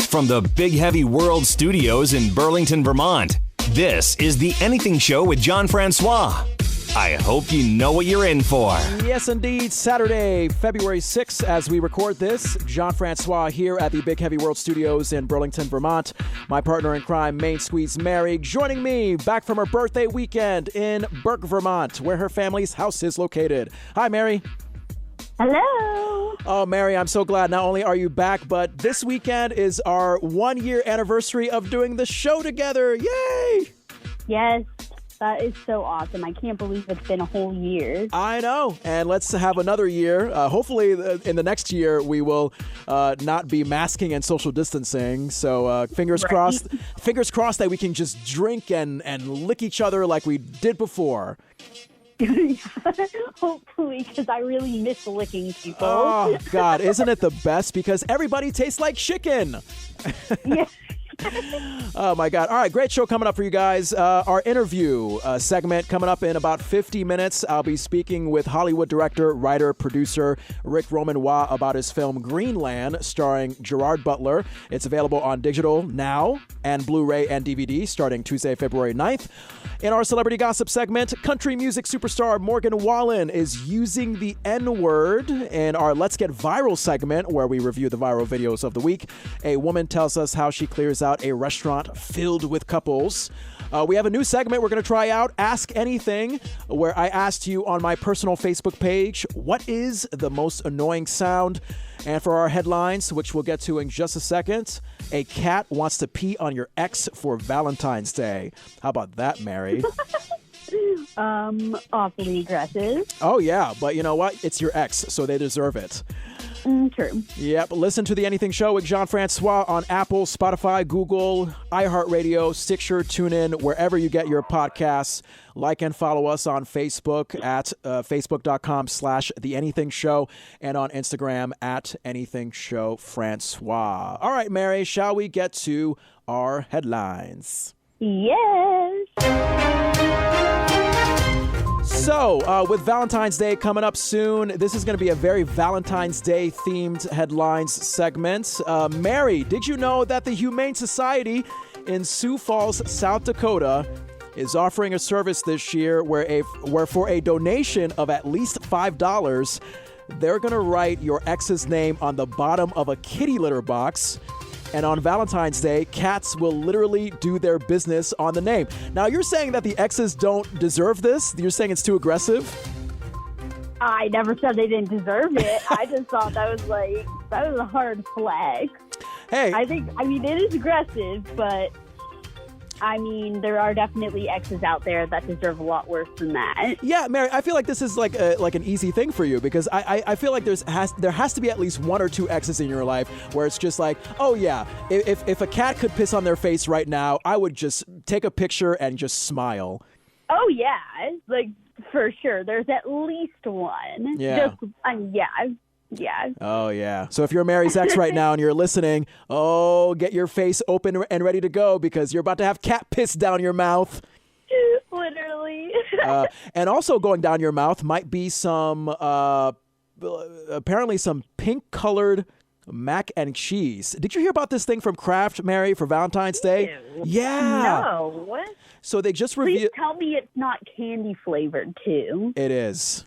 from the Big Heavy World Studios in Burlington, Vermont. This is The Anything Show with John Francois. I hope you know what you're in for. Yes, indeed. Saturday, February 6th, as we record this. John Francois here at the Big Heavy World Studios in Burlington, Vermont. My partner in crime, Main Squeeze Mary, joining me back from her birthday weekend in Burke, Vermont, where her family's house is located. Hi, Mary. Hello. Oh, Mary, I'm so glad. Not only are you back, but this weekend is our 1-year anniversary of doing the show together. Yay! Yes. That is so awesome. I can't believe it's been a whole year. I know. And let's have another year. Hopefully, in the next year, we will not be masking and social distancing. So fingers crossed. Fingers crossed that we can just drink and lick each other like we did before. Hopefully, because I really miss licking people. Oh, God. Isn't it the best? Because everybody tastes like chicken. Yeah. Oh, my God. All right, great show coming up for you guys. Our interview segment coming up in about 50 minutes. I'll be speaking with Hollywood director, writer, producer Rick Romanois about his film Greenland, starring Gerard Butler. It's available on digital now and Blu-ray and DVD starting Tuesday, February 9th. In our celebrity gossip segment, country music superstar Morgan Wallen is using the N-word. In our Let's Get Viral segment, where we review the viral videos of the week, a woman tells us how she clears out a restaurant filled with couples. We have a new segment we're going to try out, Ask Anything, where I asked you on my personal Facebook page, what is the most annoying sound? And for our headlines, which we'll get to in just a second, a cat wants to pee on your ex for Valentine's Day. How about that, Mary? Awfully aggressive. Oh, yeah. But you know what? It's your ex, so they deserve it. True. Yep. Listen to The Anything Show with John Francois on Apple, Spotify, Google, iHeartRadio, Stitcher, TuneIn, wherever you get your podcasts. Like and follow us on Facebook at facebook.com/The Anything Show and on Instagram at Anything Show Francois. All right, Mary, shall we get to our headlines? Yes. So, with Valentine's Day coming up soon, this is going to be a very Valentine's Day themed headlines segment. Mary, did you know that the Humane Society in Sioux Falls, South Dakota, is offering a service this year where for a donation of at least $5, they're going to write your ex's name on the bottom of a kitty litter box. And on Valentine's Day, cats will literally do their business on the name. Now, you're saying that the exes don't deserve this? You're saying it's too aggressive? I never said they didn't deserve it. I just thought that was a hard flag. Hey. I mean, it is aggressive, but I mean, there are definitely exes out there that deserve a lot worse than that. Yeah, Mary, I feel like this is like an easy thing for you because I feel like there has to be at least one or two exes in your life where it's just like, oh yeah, if a cat could piss on their face right now, I would just take a picture and just smile. Oh yeah, like for sure. There's at least one. Yeah. Yeah. Oh, yeah. So if you're Mary's ex right now and you're listening, get your face open and ready to go because you're about to have cat piss down your mouth. Literally. And also going down your mouth might be apparently some pink-colored mac and cheese. Did you hear about this thing from Kraft, Mary, for Valentine's Day? Ew. Yeah. No. What? So they just Please revealed... tell me it's not candy flavored, too. It is.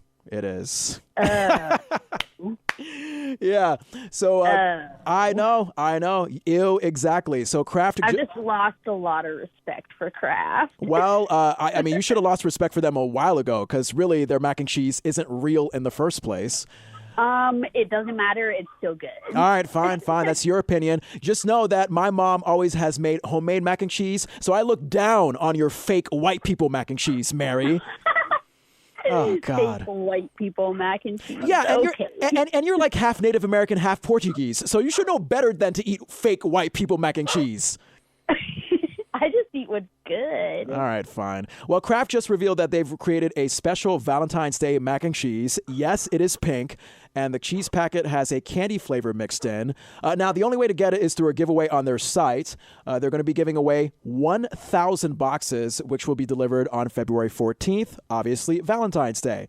Yeah. So I know. Ew, exactly. So Kraft. I just lost a lot of respect for Kraft. Well, I mean, you should have lost respect for them a while ago because really their mac and cheese isn't real in the first place. It doesn't matter. It's still good. All right, fine. That's your opinion. Just know that my mom always has made homemade mac and cheese, so I look down on your fake white people mac and cheese, Mary. Oh, God. Fake white people mac and cheese. Yeah, and, okay. you're like half Native American, half Portuguese, so you should know better than to eat fake white people mac and cheese. I just eat what's good. good. All right, fine. Well, Kraft just revealed that they've created a special Valentine's Day mac and cheese. Yes, it is pink, and the cheese packet has a candy flavor mixed in. Now, the only way to get it is through a giveaway on their site. They're going to be giving away 1,000 boxes, which will be delivered on February 14th, obviously Valentine's Day.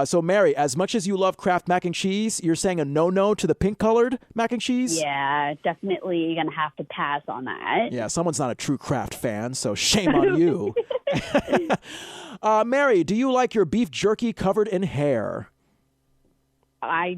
So, Mary, as much as you love Kraft mac and cheese, you're saying a no-no to the pink-colored mac and cheese? Yeah, definitely going to have to pass on that. Yeah, someone's not a true Kraft fan, so shame on you. Mary, do you like your beef jerky covered in hair? I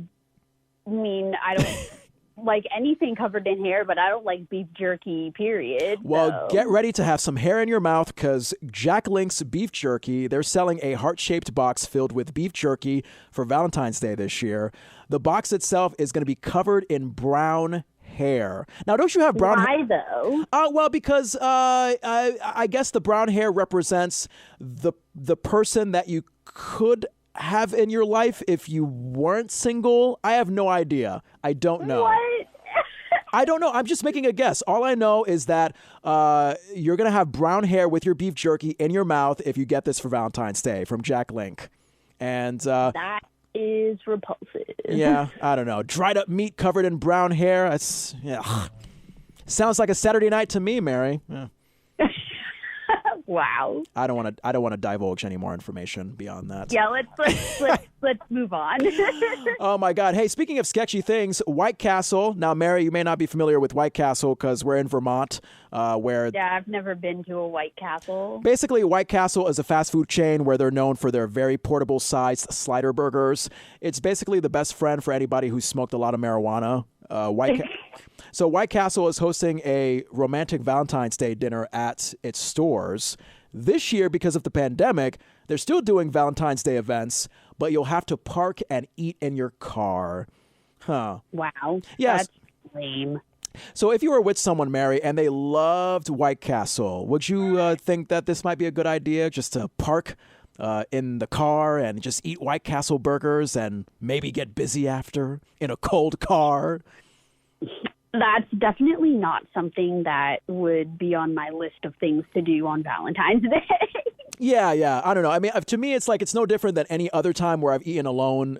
mean, I don't like anything covered in hair, but I don't like beef jerky, period. Well, get ready to have some hair in your mouth because Jack Link's Beef Jerky, they're selling a heart-shaped box filled with beef jerky for Valentine's Day this year. The box itself is going to be covered in brown hair. Now, don't you have brown hair? Why, though? Well, because I guess the brown hair represents the person that you could have in your life if you weren't single. I have no idea. I don't know. What? I don't know. I'm just making a guess. All I know is that you're going to have brown hair with your beef jerky in your mouth if you get this for Valentine's Day from Jack Link. And That is repulsive. yeah, I don't know. Dried up meat covered in brown hair. That's sounds like a Saturday night to me, Mary. Yeah. Wow. I don't want to divulge any more information beyond that. Yeah, let's move on. Oh my God! Hey, speaking of sketchy things, White Castle. Now, Mary, you may not be familiar with White Castle because we're in Vermont, where Yeah, I've never been to a White Castle. basically White Castle is a fast food chain where they're known for their very portable sized slider burgers. It's basically the best friend for anybody who smoked a lot of marijuana. So White Castle is hosting a romantic Valentine's Day dinner at its stores. This year, because of the pandemic, they're still doing Valentine's Day events, but you'll have to park and eat in your car. Huh. Wow. Yes. That's lame. So if you were with someone, Mary, and they loved White Castle, would you think that this might be a good idea just to park in the car and just eat White Castle burgers and maybe get busy after in a cold car? That's definitely not something that would be on my list of things to do on Valentine's Day. Yeah. I don't know. I mean, to me, it's like it's no different than any other time where I've eaten alone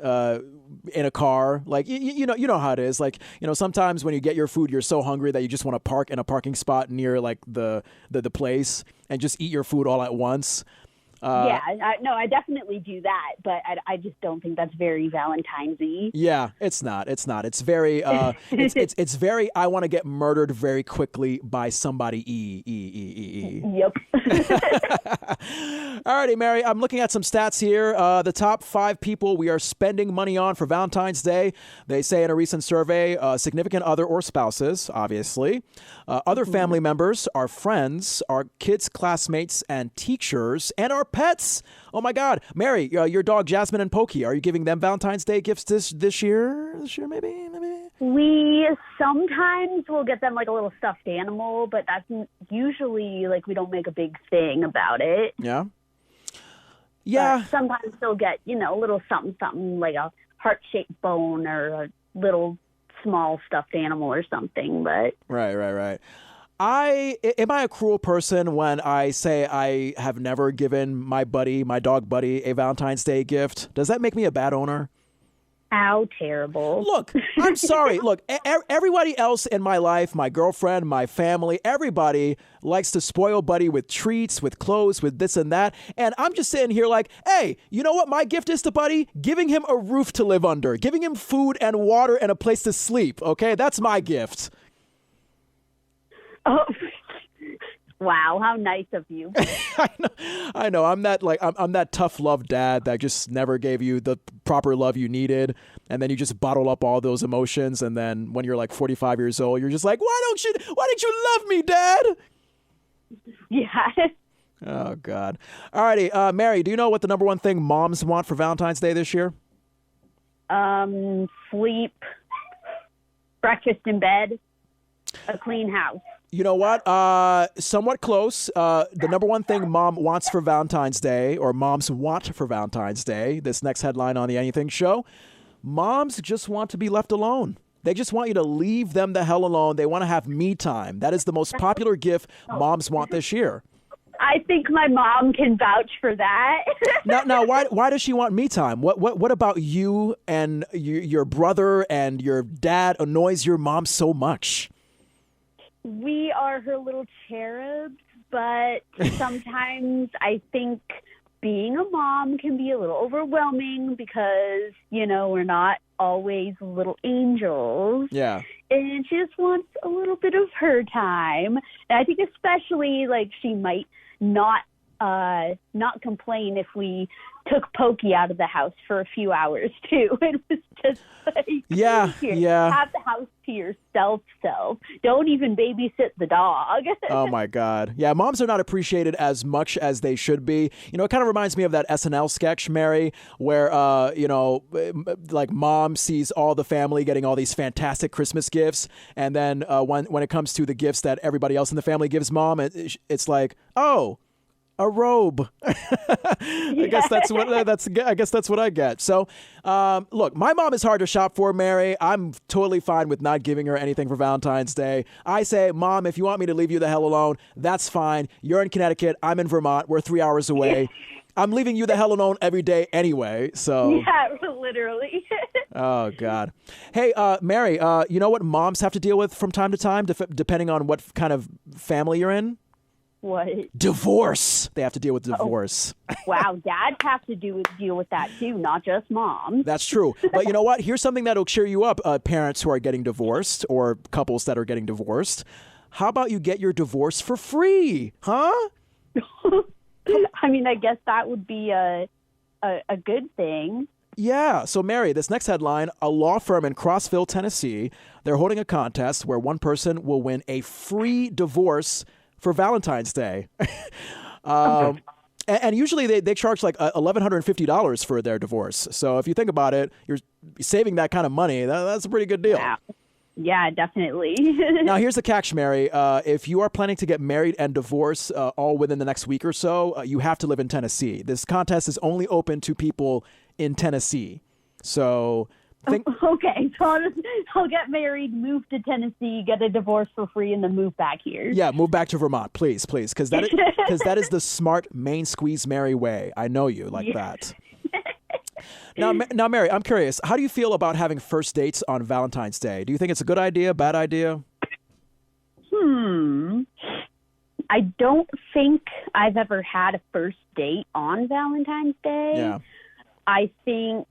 in a car. Like, you know how it is. Like, sometimes when you get your food, you're so hungry that you just want to park in a parking spot near like the place and just eat your food all at once. Yeah, I definitely do that, but I just don't think that's very Valentine's-y. Yeah, it's not. It's very. It's very. I want to get murdered very quickly by somebody. Yep. Alrighty, Mary. I'm looking at some stats here. The top 5 people we are spending money on for Valentine's Day. They say in a recent survey, significant other or spouses, obviously, other family members, our friends, our kids' classmates and teachers, and our pets. Oh my God, Mary, your dog Jasmine and Pokey. Are you giving them Valentine's Day gifts this year? This year, maybe. We sometimes will get them like a little stuffed animal, but that's usually like we don't make a big thing about it. Yeah. But sometimes they'll get a little something like a heart-shaped bone or a little small stuffed animal or something. But right. Am I a cruel person when I say I have never given my dog Buddy, a Valentine's Day gift? Does that make me a bad owner? How terrible. Look, I'm sorry. Look, everybody else in my life, my girlfriend, my family, everybody likes to spoil Buddy with treats, with clothes, with this and that. And I'm just sitting here like, hey, you know what my gift is to Buddy? Giving him a roof to live under, giving him food and water and a place to sleep. Okay, that's my gift. Oh, wow! How nice of you. I know. I'm that tough love dad that just never gave you the proper love you needed, and then you just bottle up all those emotions, and then when you're like 45 years old, you're just like, why didn't you love me, Dad? Yeah. Oh God. Alrighty, Mary, do you know what the number one thing moms want for Valentine's Day this year? Sleep, breakfast in bed, a clean house. You know what? Somewhat close. The number one thing mom wants for Valentine's Day, or moms want for Valentine's Day, this next headline on the Anything Show, moms just want to be left alone. They just want you to leave them the hell alone. They want to have me time. That is the most popular gift moms want this year. I think my mom can vouch for that. Now, why does she want me time? What about you and your brother and your dad annoys your mom so much? We are her little cherubs, but sometimes I think being a mom can be a little overwhelming because, we're not always little angels. Yeah. And she just wants a little bit of her time. And I think especially, she might not complain if we took Pokey out of the house for a few hours, too. It was just yeah. Have the house to yourself. Don't even babysit the dog. Oh, my God. Yeah, moms are not appreciated as much as they should be. It kind of reminds me of that SNL sketch, Mary, where, mom sees all the family getting all these fantastic Christmas gifts. And then when it comes to the gifts that everybody else in the family gives mom, it's like, oh, a robe. I guess that's what I get. So, look, my mom is hard to shop for, Mary. I'm totally fine with not giving her anything for Valentine's Day. I say, Mom, if you want me to leave you the hell alone, that's fine. You're in Connecticut. I'm in Vermont. We're 3 hours away. I'm leaving you the hell alone every day anyway. So yeah, literally. Oh, God. Hey, Mary, you know what moms have to deal with from time to time, depending on what kind of family you're in? What? Divorce. They have to deal with divorce. Oh. Wow, dads have to deal with that too, not just moms. That's true. But you know what? Here's something that'll cheer you up, parents who are getting divorced or couples that are getting divorced. How about you get your divorce for free? Huh? I mean, I guess that would be a good thing. Yeah. So, Mary, this next headline, a law firm in Crossville, Tennessee, they're holding a contest where one person will win a free divorce for Valentine's Day. And usually they charge like $1,150 for their divorce. So if you think about it, you're saving that kind of money. That's a pretty good deal. Yeah, definitely. Now, here's the catch, Mary. If you are planning to get married and divorce all within the next week or so, you have to live in Tennessee. This contest is only open to people in Tennessee. So... Okay, so I'll get married, move to Tennessee, get a divorce for free, and then move back here. Yeah, move back to Vermont, please, because that is the smart main squeeze Mary way. I know you like that. Now, Mary, I'm curious. How do you feel about having first dates on Valentine's Day? Do you think it's a good idea, bad idea? I don't think I've ever had a first date on Valentine's Day. Yeah. I think...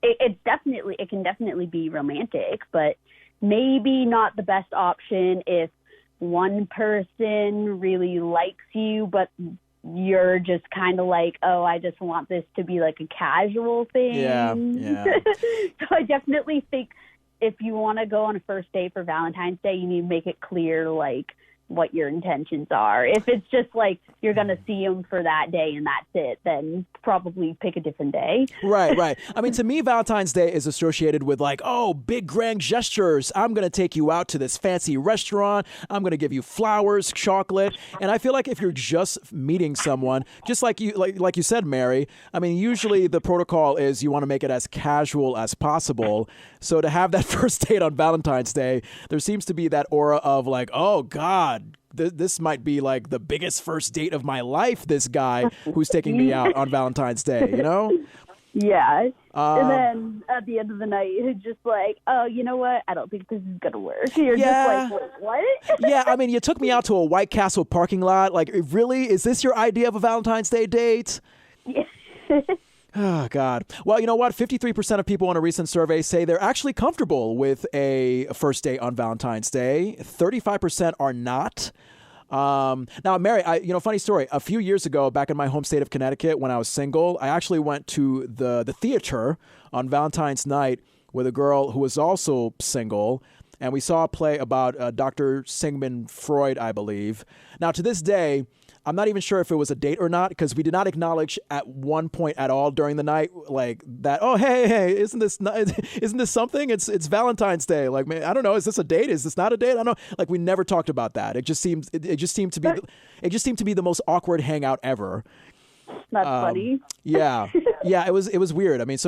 It can definitely be romantic, but maybe not the best option if one person really likes you, but you're just kind of like, oh, I just want this to be like a casual thing. Yeah. So I definitely think if you want to go on a first date for Valentine's Day, you need to make it clear, like, what your intentions are. If it's just like you're going to see them for that day and that's it, then probably pick a different day. Right. I mean, to me, Valentine's Day is associated with like, oh, big grand gestures. I'm going to take you out to this fancy restaurant. I'm going to give you flowers, chocolate. And I feel like if you're just meeting someone, just like you said, Mary, I mean, usually the protocol is you want to make it as casual as possible. So to have that first date on Valentine's Day, there seems to be that aura of like, oh, God, this might be like the biggest first date of my life, this guy who's taking me out on Valentine's Day, you know? Yeah. And then at the end of the night, it's just like, oh, you know what? I don't think this is going to work. You're just like, wait, what? Yeah, I mean, you took me out to a White Castle parking lot. Like, really? Is this your idea of a Valentine's Day date? Yeah. Oh, God. Well, you know what? 53% of people in a recent survey say they're actually comfortable with a first date on Valentine's Day. 35% are not. Now, Mary, funny story. A few years ago, back in my home state of Connecticut, when I was single, I actually went to the theater on Valentine's night with a girl who was also single. And we saw a play about Dr. Sigmund Freud, I believe. Now, to this day, I'm not even sure if it was a date or not, because we did not acknowledge at one point at all during the night, like that. Oh, hey, isn't this something? It's Valentine's Day. Like, man, I don't know. Is this a date? Is this not a date? I don't know. Like, we never talked about that. It just seemed to be the most awkward hangout ever. That's funny. Yeah. It was weird. I mean,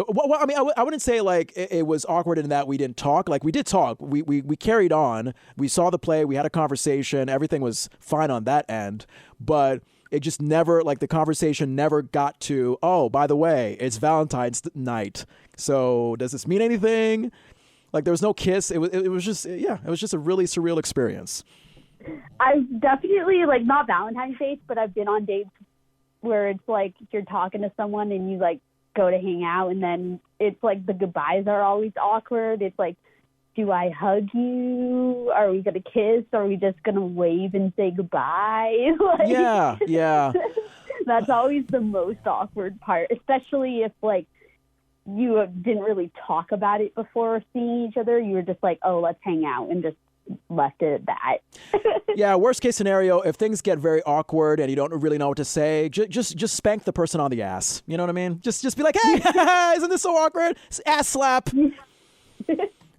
I wouldn't say like it was awkward in that we didn't talk. Like, we did talk. We carried on. We saw the play. We had a conversation. Everything was fine on that end. But it just never, like, the conversation never got to, oh, by the way, it's Valentine's night. So does this mean anything? Like, there was no kiss. It was just a really surreal experience. I've definitely, like, not Valentine's dates, but I've been on dates where it's like you're talking to someone and you, like, go to hang out, and then it's like the goodbyes are always awkward. It's like, do I hug you? Are we going to kiss? Or are we just going to wave and say goodbye? Like, yeah. That's always the most awkward part, especially if, like, you didn't really talk about it before seeing each other. You were just like, oh, let's hang out, and just left it at that. Yeah, worst case scenario, if things get very awkward and you don't really know what to say, just spank the person on the ass. You know what I mean? Just be like, hey, isn't this so awkward? Ass slap.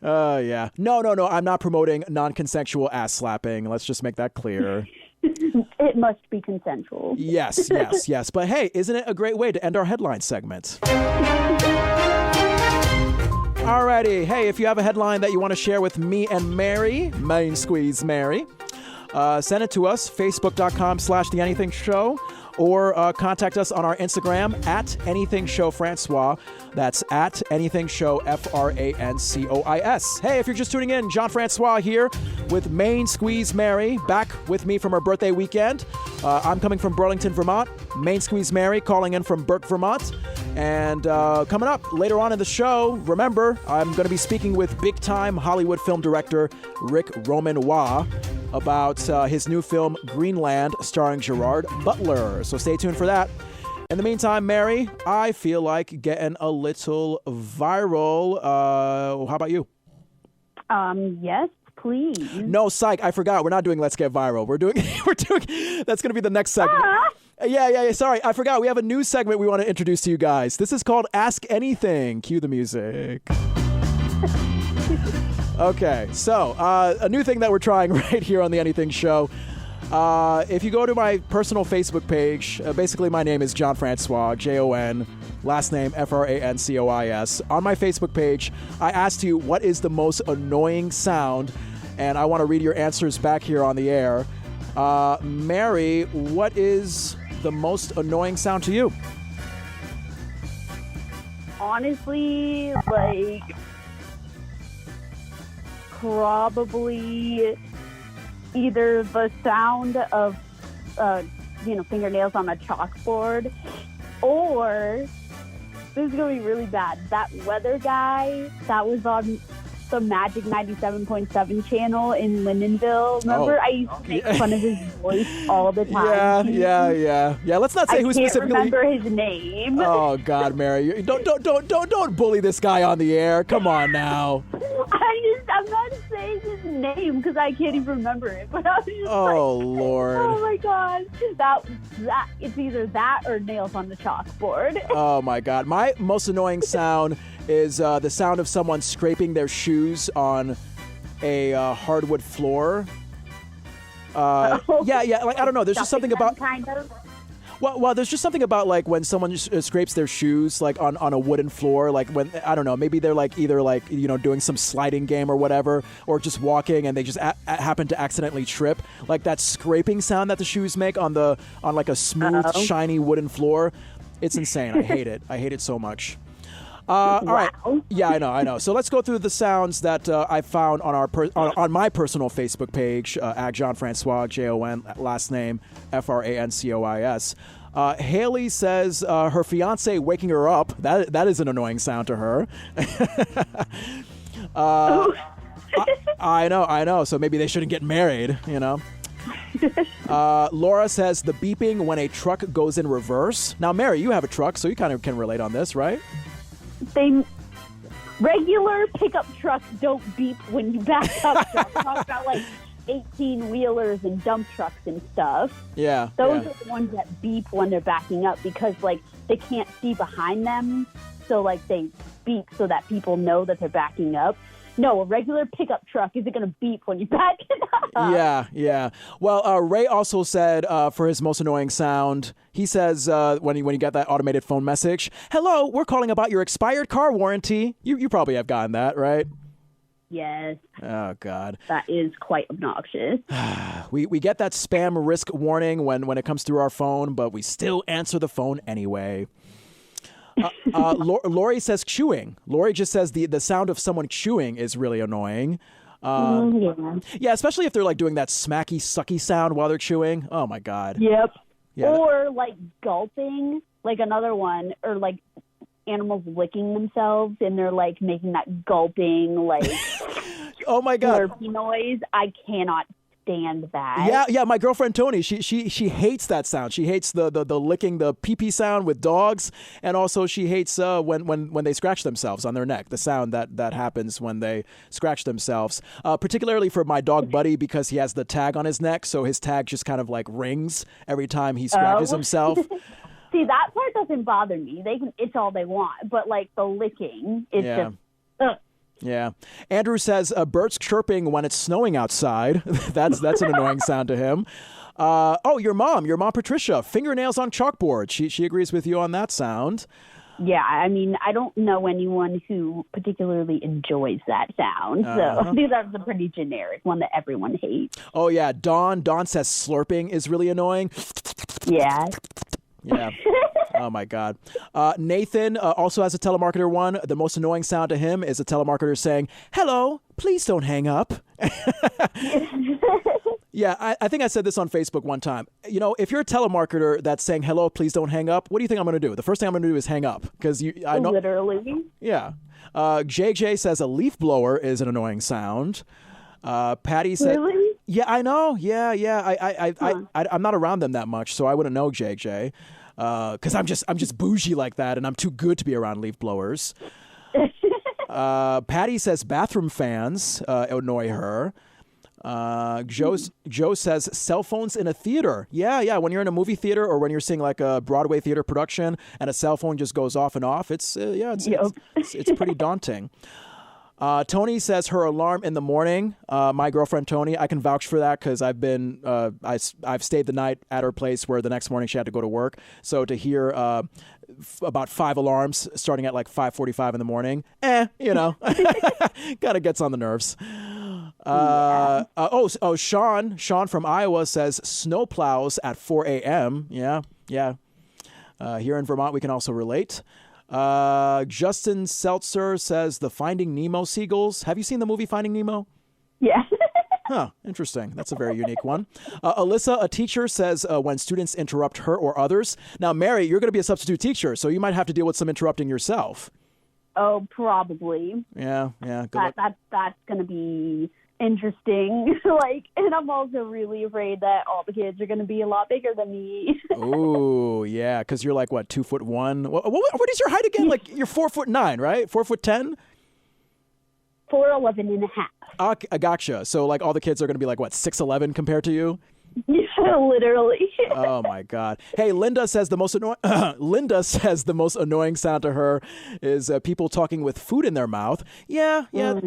Yeah. No, I'm not promoting non-consensual ass slapping. Let's just make that clear. It must be consensual. Yes. But hey, isn't it a great way to end our headline segment? Alrighty. Hey, if you have a headline that you want to share with me and Mary, Main Squeeze Mary, send it to us, facebook.com/theanythingshow, or contact us on our Instagram at anythingshowfrancois. That's at anythingshow, FRANCOIS. Hey, if you're just tuning in, John Francois here with Main Squeeze Mary, back with me from her birthday weekend. I'm coming from Burlington, Vermont. Main Squeeze Mary calling in from Burke, Vermont. And coming up later on in the show, remember, I'm going to be speaking with big-time Hollywood film director Rick Roman-Waugh about his new film, Greenland, starring Gerard Butler. So stay tuned for that. In the meantime, Mary, I feel like getting a little viral. How about you? Yes, please. No, psych, I forgot. We're not doing Let's Get Viral. We're doing, that's going to be the next segment. Yeah. Sorry, I forgot. We have a new segment we want to introduce to you guys. This is called Ask Anything. Cue the music. Okay, so a new thing that we're trying right here on the Anything Show. If you go to my personal Facebook page, basically my name is John Francois, Jon, last name FRANCOIS. On my Facebook page, I asked you what is the most annoying sound, and I want to read your answers back here on the air. Mary, what is the most annoying sound to you? Honestly, like, probably either the sound of, fingernails on a chalkboard, or, this is going to be really bad, that weather guy that was on the Magic 97.7 channel in Lindenville. Remember? I used to make fun of his voice all the time. Yeah. Let's not say who specifically. I can't remember his name. Oh God, Mary, don't bully this guy on the air. Come on now. I'm not saying his name because I can't even remember it. But I was just Lord. Oh my God, that it's either that or nails on the chalkboard. Oh my God, my most annoying sound is the sound of someone scraping their shoes on a hardwood floor. Yeah. Like, I don't know. There's just something about. Kind of. Well, there's just something about, like, when someone just scrapes their shoes, like, on a wooden floor, like, when, I don't know, maybe they're, like, either, like, doing some sliding game or whatever, or just walking and they just happen to accidentally trip. Like, that scraping sound that the shoes make on like, a smooth, shiny wooden floor. It's insane. I hate it. I hate it so much. All right. Yeah, I know. So let's go through the sounds that I found on on my personal Facebook page, at John Francois, Jon, last name FRANCOIS. Haley says her fiance waking her up. That is an annoying sound to her. I know. So maybe they shouldn't get married, Laura says the beeping when a truck goes in reverse. Now, Mary, you have a truck, so you kind of can relate on this, right? Regular pickup trucks don't beep when you back up. So I'm talking about like 18-wheelers and dump trucks and stuff. Yeah. Those are the ones that beep when they're backing up because, like, they can't see behind them. So, like, they beep so that people know that they're backing up. No, a regular pickup truck isn't going to beep when you back it up. Yeah. Well, Ray also said for his most annoying sound, he says when you get that automated phone message, "Hello, we're calling about your expired car warranty." You probably have gotten that, right? Yes. Oh, God. That is quite obnoxious. We get that spam risk warning when it comes through our phone, but we still answer the phone anyway. Lori says chewing. Lori just says the sound of someone chewing is really annoying. Yeah, especially if they're like doing that smacky, sucky sound while they're chewing. Oh, my God. Yep. Yeah. Or like gulping, like another one, or like animals licking themselves and they're like making that gulping, like oh my God, slurpy noise. I cannot stand that. Yeah. My girlfriend Tony, she hates that sound. She hates the licking, the pee-pee sound with dogs, and also she hates when they scratch themselves on their neck. The sound that happens when they scratch themselves. Particularly for my dog Buddy, because he has the tag on his neck, so his tag just kind of like rings every time he scratches himself. See, that part doesn't bother me. It's all they want, but like the licking, it's just. Yeah. Andrew says birds chirping when it's snowing outside. That's an annoying sound to him. Your mom Patricia, fingernails on chalkboard. She agrees with you on that sound. Yeah, I mean, I don't know anyone who particularly enjoys that sound. So I think that's a pretty generic one that everyone hates. Oh, yeah. Dawn says slurping is really annoying. Yeah. Yeah. Oh, my God. Nathan also has a telemarketer one. The most annoying sound to him is a telemarketer saying, "Hello, please don't hang up." Yeah, I think I said this on Facebook one time. You know, if you're a telemarketer that's saying, "Hello, please don't hang up," what do you think I'm going to do? The first thing I'm going to do is hang up, because I know. Literally. Yeah. JJ says a leaf blower is an annoying sound. Patty said, "Really? Yeah, I know. Yeah. I'm not around them that much, so I wouldn't know JJ. Because I'm just bougie like that, and I'm too good to be around leaf blowers. Patty says bathroom fans annoy her. Joe says cell phones in a theater. Yeah. When you're in a movie theater or when you're seeing like a Broadway theater production and a cell phone just goes off and off, it's pretty daunting. Tony says her alarm in the morning. My girlfriend Tony, I can vouch for that because I've been I've stayed the night at her place where the next morning she had to go to work. So to hear about 5 alarms starting at like 5:45 in the morning, kind of gets on the nerves. Sean from Iowa says snow plows at 4 a.m. Yeah. Here in Vermont, we can also relate. Justin Seltzer says the Finding Nemo seagulls. Have you seen the movie Finding Nemo? Yeah. Huh, interesting. That's a very unique one. Alyssa, a teacher, says when students interrupt her or others. Now, Mary, you're going to be a substitute teacher, so you might have to deal with some interrupting yourself. Oh, probably. Yeah. That's going to be interesting. And I'm also really afraid that all the kids are going to be a lot bigger than me. Ooh, yeah, because you're like, what, 2'1"? What is your height again? Like, you're 4'9", right? 4'10"? 4'11" and a half. I gotcha. So, like, all the kids are going to be like, what, 6'11" compared to you? Yeah, literally. Oh my God! Hey, Linda says the most annoying sound to her is people talking with food in their mouth. Yeah. Yep.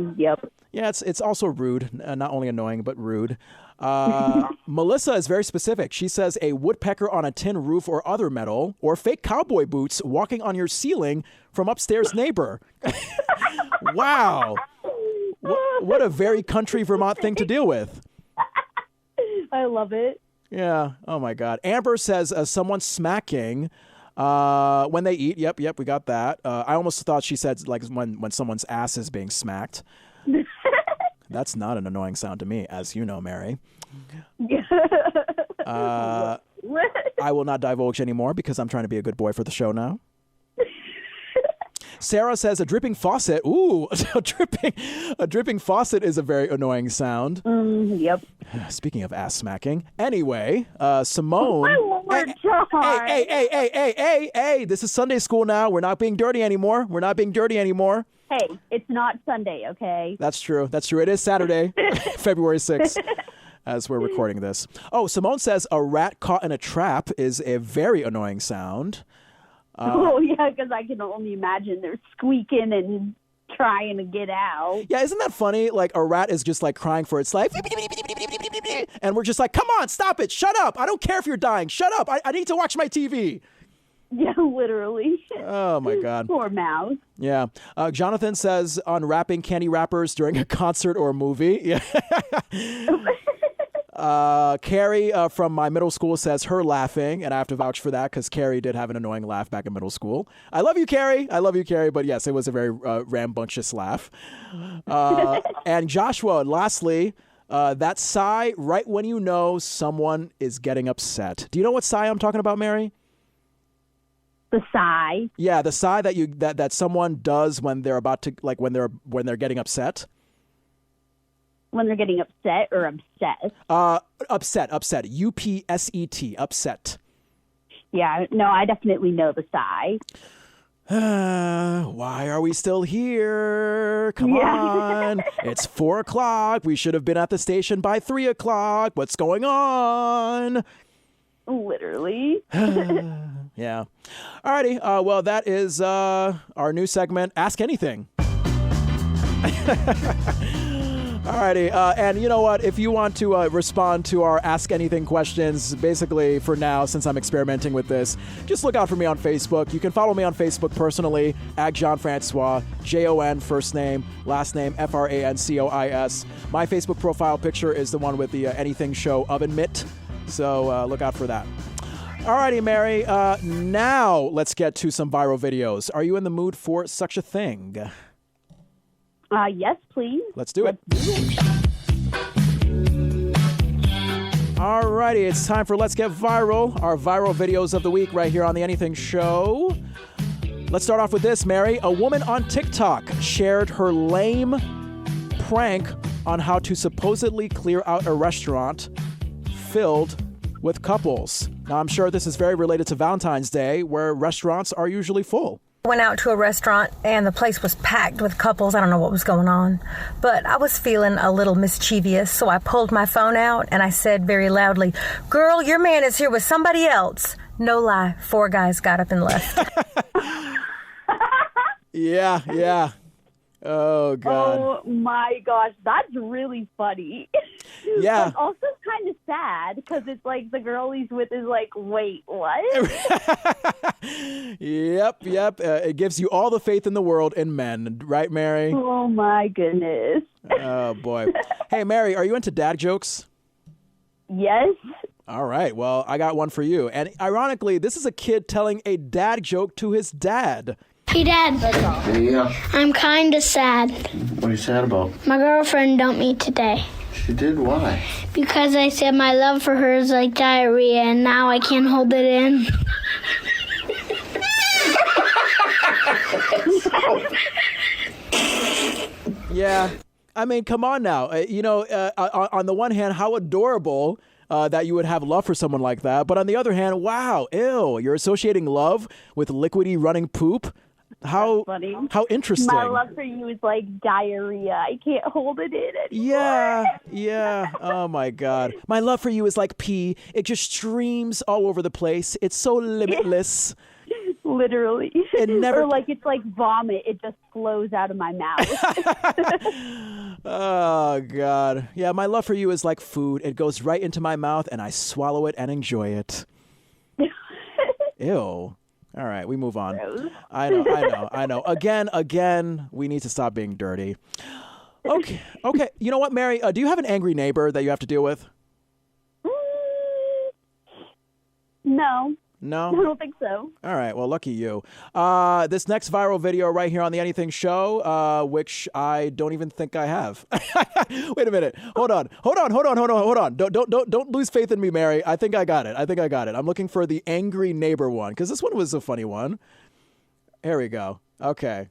Yeah, it's also rude. Not only annoying, but rude. Melissa is very specific. She says a woodpecker on a tin roof or other metal, or fake cowboy boots walking on your ceiling from upstairs neighbor. Wow. What a very country Vermont thing to deal with. I love it. Yeah. Oh, my God. Amber says someone smacking when they eat. Yep, we got that. I almost thought she said like when someone's ass is being smacked. That's not an annoying sound to me, as you know, Mary. I will not divulge anymore because I'm trying to be a good boy for the show now. Sarah says a dripping faucet. Ooh, a dripping faucet is a very annoying sound. Yep. Speaking of ass smacking. Anyway, Simone. Oh, my Lord, John. Hey, this is Sunday school now. We're not being dirty anymore. Hey, it's not Sunday, okay? That's true. It is Saturday, February 6th, as we're recording this. Oh, Simone says a rat caught in a trap is a very annoying sound. Because I can only imagine they're squeaking and trying to get out. Yeah, isn't that funny? Like, a rat is just, like, crying for its life. And we're just like, come on, stop it. Shut up. I don't care if you're dying. Shut up. I need to watch my TV. Yeah, literally. Oh, my God. Poor mouse. Yeah. Jonathan says unwrapping candy wrappers during a concert or movie. Yeah. Carrie from my middle school says her laughing, and I have to vouch for that because Carrie did have an annoying laugh back in middle school. I love you, Carrie. But yes, it was a very rambunctious laugh. And Joshua, lastly, that sigh right when you know someone is getting upset. Do you know what sigh I'm talking about, Mary? The sigh. Yeah, the sigh that someone does when they're about to, like when they're getting upset. When they're getting upset or obsessed? Upset. UPSET. Upset. Yeah, no, I definitely know the sigh. Why are we still here? Come on. It's 4:00. We should have been at the station by 3:00. What's going on? Literally. Yeah. Alrighty. Well, that is our new segment, Ask Anything. Alrighty, and you know what? If you want to respond to our Ask Anything questions, basically for now, since I'm experimenting with this, just look out for me on Facebook. You can follow me on Facebook personally, at John Francois, Jon, first name, last name, Francois. My Facebook profile picture is the one with the Anything Show oven mitt, so look out for that. Alrighty, Mary, now let's get to some viral videos. Are you in the mood for such a thing? Yes, please. Let's do it. Alrighty, it's time for Let's Get Viral, our viral videos of the week right here on The Anything Show. Let's start off with this, Mary. A woman on TikTok shared her lame prank on how to supposedly clear out a restaurant filled with couples. Now, I'm sure this is very related to Valentine's Day, where restaurants are usually full. Went out to a restaurant and the place was packed with couples. I don't know what was going on, but I was feeling a little mischievous, so I pulled my phone out and I said very loudly, "Girl, your man is here with somebody else." No lie, 4 guys got up and left. Yeah. Oh, God. Oh, my gosh. That's really funny. Yeah. But also kind of sad because it's like the girl he's with is like, wait, what? Yep. It gives you all the faith in the world in men. Right, Mary? Oh, my goodness. Oh, boy. Hey, Mary, are you into dad jokes? Yes. All right. Well, I got one for you. And ironically, this is a kid telling a dad joke to his dad. Hey, Dad. Yeah. I'm kind of sad. What are you sad about? My girlfriend dumped me today. She did? Why? Because I said my love for her is like diarrhea, and now I can't hold it in. Yeah. I mean, come on now. On the one hand, how adorable that you would have love for someone like that. But on the other hand, wow, ew, you're associating love with liquidy running poop. How funny. How interesting. My love for you is like diarrhea. I can't hold it in anymore. Yeah. Oh, my God. My love for you is like pee. It just streams all over the place. It's so limitless. Literally. It never... Or like it's like vomit. It just flows out of my mouth. Oh, God. Yeah, my love for you is like food. It goes right into my mouth, and I swallow it and enjoy it. Ew. All right, we move on. Gross. I know. Again, we need to stop being dirty. Okay. You know what, Mary? Do you have an angry neighbor that you have to deal with? No. No? I don't think so. All right. Well, lucky you. This next viral video right here on The Anything Show, which I don't even think I have. Wait a minute. Hold on. Don't lose faith in me, Mary. I think I got it. I'm looking for the angry neighbor one because this one was a funny one. Here we go. Okay.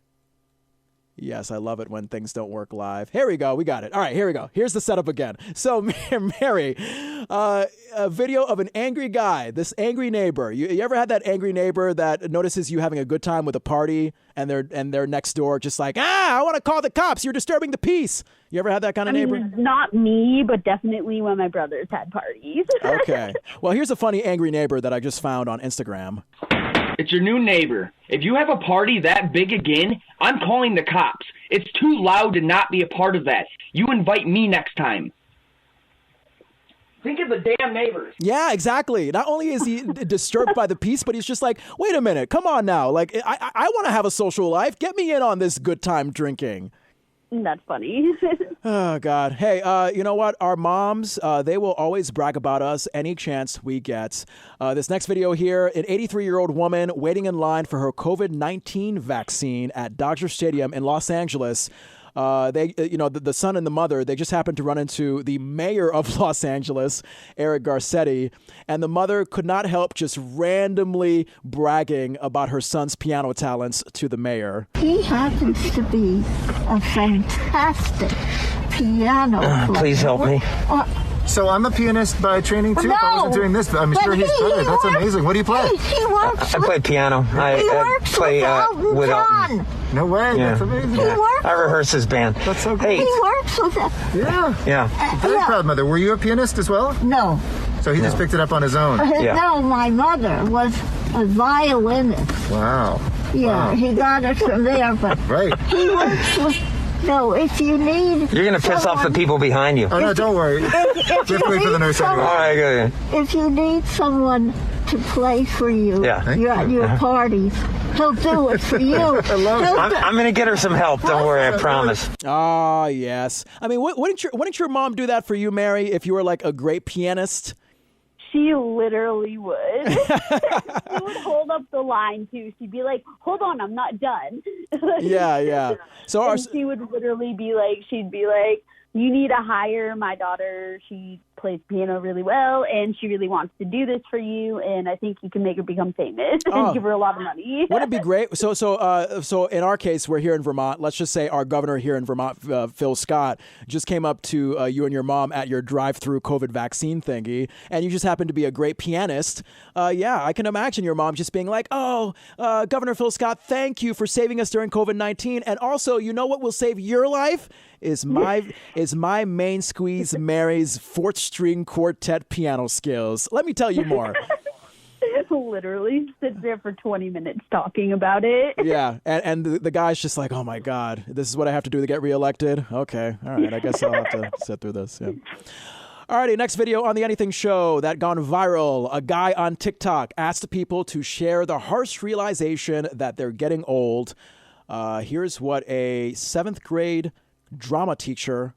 Yes, I love it when things don't work live. Here we go. We got it. All right, here we go. Here's the setup again. So, Mary, a video of an angry guy, this angry neighbor. You ever had that angry neighbor that notices you having a good time with a party and they're next door just like, I want to call the cops. You're disturbing the peace. You ever had that kind of neighbor? Not me, but definitely when my brothers had parties. Okay. Well, here's a funny angry neighbor that I just found on Instagram. It's your new neighbor. If you have a party that big again, I'm calling the cops. It's too loud to not be a part of that. You invite me next time. Think of the damn neighbors. Yeah, exactly. Not only is he disturbed by the peace, but he's just like, wait a minute, come on now. Like, I want to have a social life. Get me in on this good time drinking. That's funny. Oh, God. Hey, you know what? Our moms, they will always brag about us any chance we get. This next video here, an 83-year-old woman waiting in line for her COVID-19 vaccine at Dodger Stadium in Los Angeles. The son and the mother, they just happened to run into the mayor of Los Angeles, Eric Garcetti, and the mother could not help just randomly bragging about her son's piano talents to the mayor. He happens to be a fantastic piano player. Please help me. So I'm a pianist by training too. No, if I wasn't doing this, I'm sure he's better. That's amazing. What do you play? He works. I play piano. I play with Elton. No way. Yeah. That's amazing. He works. I rehearse his band. That's so Hey. great. He works with a. Yeah. Very proud mother. Were you a pianist as well? No. So he just picked it up on his own. Yeah. No, my mother was a violinist. Wow. Yeah, Wow. he got it from there, but Right. he works with. No, if you need. You're going to piss off the people behind you. Oh, no, don't worry. If You have to wait for the nurse anyway. All right, good. If you need someone to play for you, Yeah. you're at your parties, he'll do it for you. I love it. I'm going to get her some help. Don't worry, I promise. Ah, yes. I mean, wouldn't your mom do that for you, Mary, if you were like a great pianist? She literally would. She would hold up the line too. She'd be like, "Hold on, I'm not done." Yeah. So And she would literally be like, she'd be like, "You need to hire my daughter. She plays piano really well, and she really wants to do this for you. And I think you can make her become famous and give her a lot of money." Wouldn't it be great? So in our case, we're here in Vermont. Let's just say our governor here in Vermont, Phil Scott, just came up to you and your mom at your drive-through COVID vaccine thingy, and you just happen to be a great pianist. Yeah, I can imagine your mom just being like, "Oh, Governor Phil Scott, thank you for saving us during COVID-19, and also, you know what will save your life is my main squeeze Mary's fourth string quartet piano skills. Let me tell you more." Literally sits there for 20 minutes talking about it. Yeah, and the guy's just like, "Oh my God, this is what I have to do to get reelected? Okay, all right, I guess I'll have to sit through this." Yeah. Alrighty, next video on the Anything Show that gone viral. A guy on TikTok asked people to share the harsh realization that they're getting old. Here's what a 7th grade drama teacher,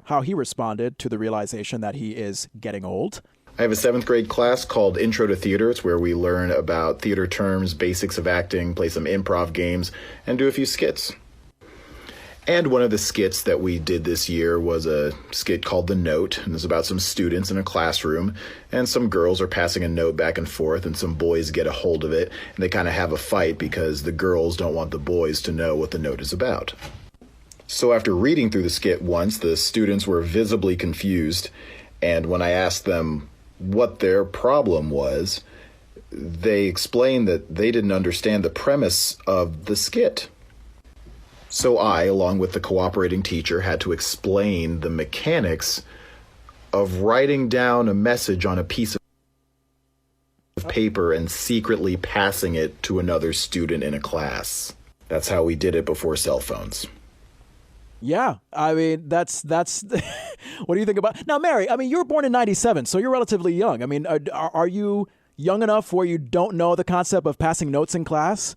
how he responded to the realization that he is getting old. I have a 7th grade class called Intro to Theater. It's where we learn about theater terms, basics of acting, play some improv games, and do a few skits. And one of the skits that we did this year was a skit called The Note, and it's about some students in a classroom, and some girls are passing a note back and forth, and some boys get a hold of it, and they kind of have a fight because the girls don't want the boys to know what the note is about. So after reading through the skit once, the students were visibly confused, and when I asked them what their problem was, they explained that they didn't understand the premise of the skit. So I, along with the cooperating teacher, had to explain the mechanics of writing down a message on a piece of paper and secretly passing it to another student in a class. That's how we did it before cell phones. Yeah, I mean, that's what do you think about now, Mary? I mean, you were born in 97, so you're relatively young. I mean, are you young enough where you don't know the concept of passing notes in class?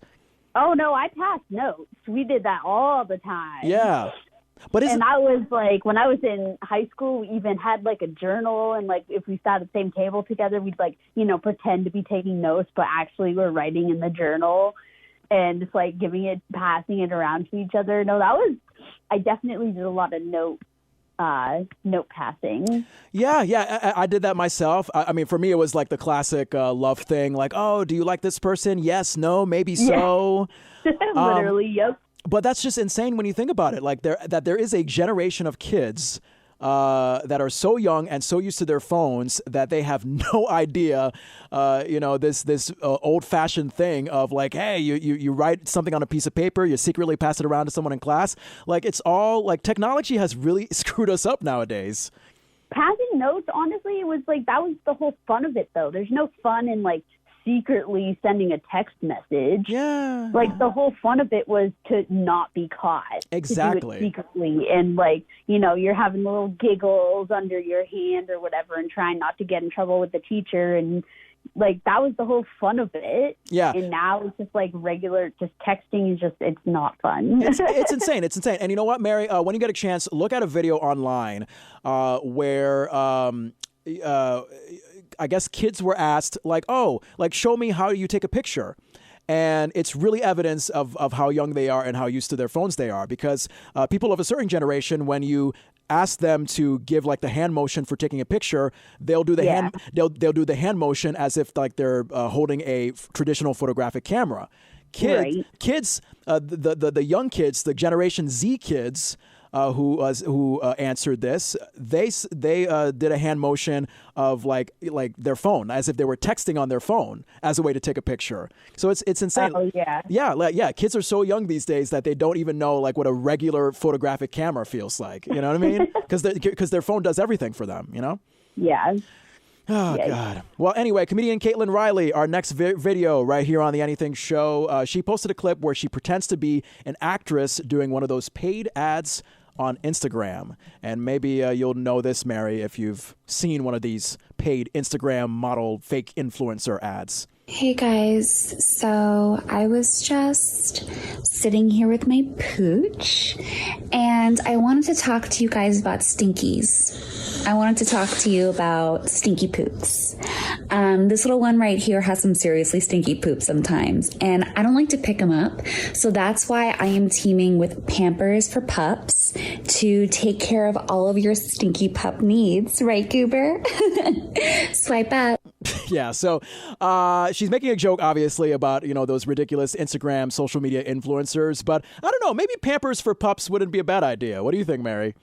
Oh, no, I passed notes. We did that all the time. Yeah. And I was like, when I was in high school, we even had like a journal, and like if we sat at the same table together, we'd like, pretend to be taking notes, but actually we're writing in the journal and just like passing it around to each other. No, I definitely did a lot of note passing. Yeah, I did that myself. I mean, for me, it was like the classic love thing, like, "Oh, do you like this person? Yes, no, maybe so." Literally, yep. But that's just insane when you think about it. Like there is a generation of kids that are so young and so used to their phones that they have no idea, this old-fashioned thing of like, hey, you write something on a piece of paper, you secretly pass it around to someone in class. Like, it's all like technology has really screwed us up nowadays. Passing notes, honestly, it was like that was the whole fun of it, though. There's no fun in like secretly sending a text message. Yeah. Like, the whole fun of it was to not be caught. Exactly. To do it secretly. And, like, you know, you're having little giggles under your hand or whatever and trying not to get in trouble with the teacher. And, like, that was the whole fun of it. Yeah. And now it's just, like, regular, just texting is just, it's not fun. It's insane. It's insane. And you know what, Mary? When you get a chance, look at a video online where I guess kids were asked, like, oh, like, show me how you take a picture. And it's really evidence of how young they are and how used to their phones they are. Because people of a certain generation, when you ask them to give like the hand motion for taking a picture, they'll do the they'll do the hand motion as if like they're holding a traditional photographic camera. Kids, the young kids, the Generation Z kids who answered this, they did a hand motion of like their phone, as if they were texting on their phone as a way to take a picture. So it's insane. Oh, yeah. Yeah. Kids are so young these days that they don't even know like what a regular photographic camera feels like. You know what I mean? Because their phone does everything for them. You know? Yeah. Oh, God. Well, anyway, comedian Caitlin Riley, our next video right here on The Anything Show. She posted a clip where she pretends to be an actress doing one of those paid ads on Instagram. And maybe you'll know this, Mary, if you've seen one of these paid Instagram model fake influencer ads. Hey guys, so I was just sitting here with my pooch and I wanted to talk to you guys about stinkies. I wanted to talk to you about stinky poops. This little one right here has some seriously stinky poops sometimes, and I don't like to pick them up. So that's why I am teaming with Pampers for Pups to take care of all of your stinky pup needs. Right, Goober? Swipe up. Yeah, so she's making a joke, obviously, about, you know, those ridiculous Instagram social media influencers. But I don't know, maybe Pampers for Pups wouldn't be a bad idea. What do you think, Mary?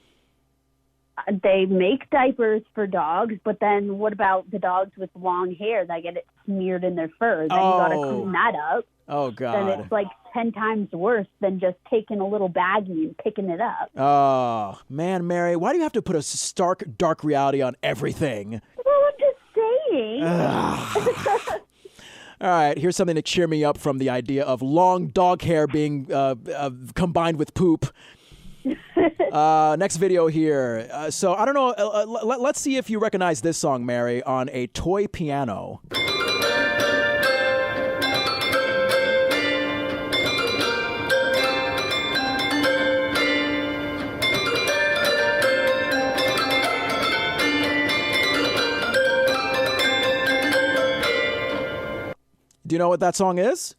They make diapers for dogs, but then what about the dogs with long hair that get it smeared in their fur? Then you got to clean that up. Oh, God. Then it's like 10 times worse than just taking a little baggie and picking it up. Oh, man, Mary, why do you have to put a stark, dark reality on everything? Well, I'm just saying. All right, here's something to cheer me up from the idea of long dog hair being combined with poop. Next video here. So I don't know. Let's see if you recognize this song, Mary, on a toy piano. Do you know what that song is?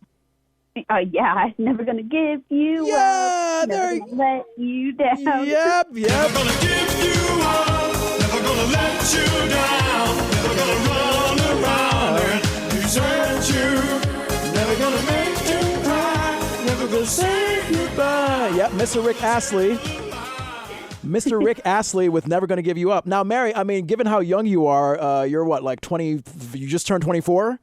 Yeah, never gonna give you up. Never gonna let you down. Yep. Never gonna give you up. Never gonna let you down. Never gonna run around and desert you. Never gonna make you cry. Never gonna say goodbye. Yep, Mr. Rick Astley. Mr. Rick Astley with Never Gonna Give You Up. Now, Mary, I mean, given how young you are, you're what, like 20, you just turned 24?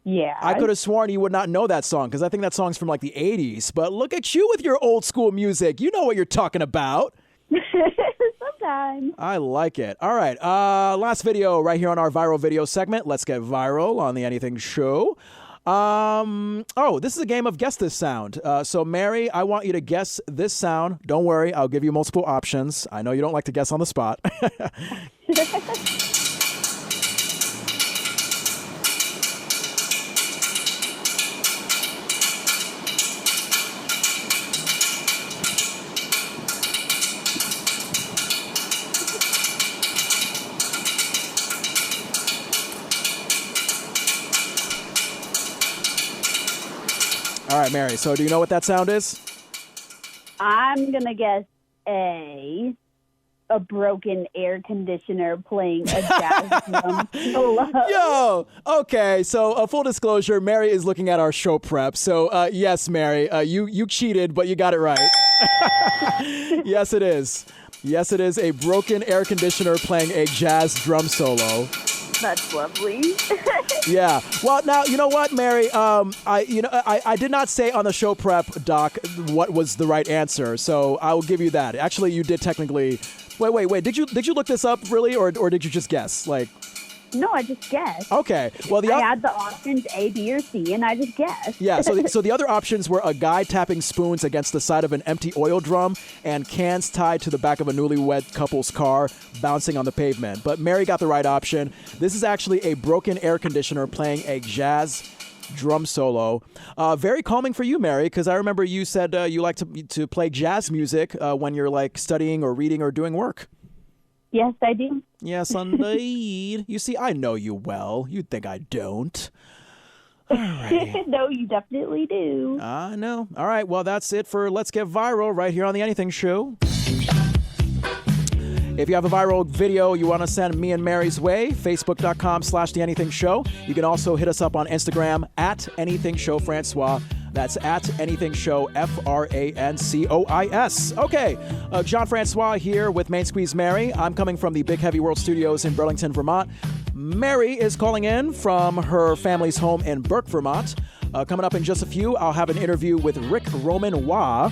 Yeah. I could have sworn you would not know that song because I think that song's from like the 80s. But look at you with your old school music. You know what you're talking about. Sometimes. I like it. All right. Last video right here on our viral video segment. Let's get viral on The Anything Show. This is a game of Guess This Sound. So, Mary, I want you to guess this sound. Don't worry. I'll give you multiple options. I know you don't like to guess on the spot. All right, Mary, so do you know what that sound is? I'm going to guess A, broken air conditioner playing a jazz drum solo. Yo, okay, so full disclosure, Mary is looking at our show prep. So, yes, Mary, you cheated, but you got it right. Yes, it is. Yes, it is a broken air conditioner playing a jazz drum solo. That's lovely. Yeah. Well, now, you know what, Mary? I did not say on the show prep, Doc, what was the right answer. So I will give you that. Actually, you did technically. Wait. Did you look this up really, or did you just guess? Like, No, I just guessed. Okay. Well, I had the options A, B, or C, and I just guessed. Yeah, so the other options were a guy tapping spoons against the side of an empty oil drum and cans tied to the back of a newlywed couple's car bouncing on the pavement. But Mary got the right option. This is actually a broken air conditioner playing a jazz drum solo. Very calming for you, Mary, because I remember you said you like to play jazz music when you're like studying or reading or doing work. Yes, I do. Yes, indeed. You see, I know you well. You'd think I don't. All right. No, you definitely do. I know. All right, well, that's it for Let's Get Viral right here on The Anything Show. If you have a viral video you want to send me and Mary's way, facebook.com/TheAnythingShow. You can also hit us up on Instagram @AnythingShowFrancois. That's @AnythingShow, FRANCOIS. Okay, John Francois here with Main Squeeze Mary. I'm coming from the Big Heavy World Studios in Burlington, Vermont. Mary is calling in from her family's home in Burke, Vermont. Coming up in just a few, I'll have an interview with Rick Roman Wah,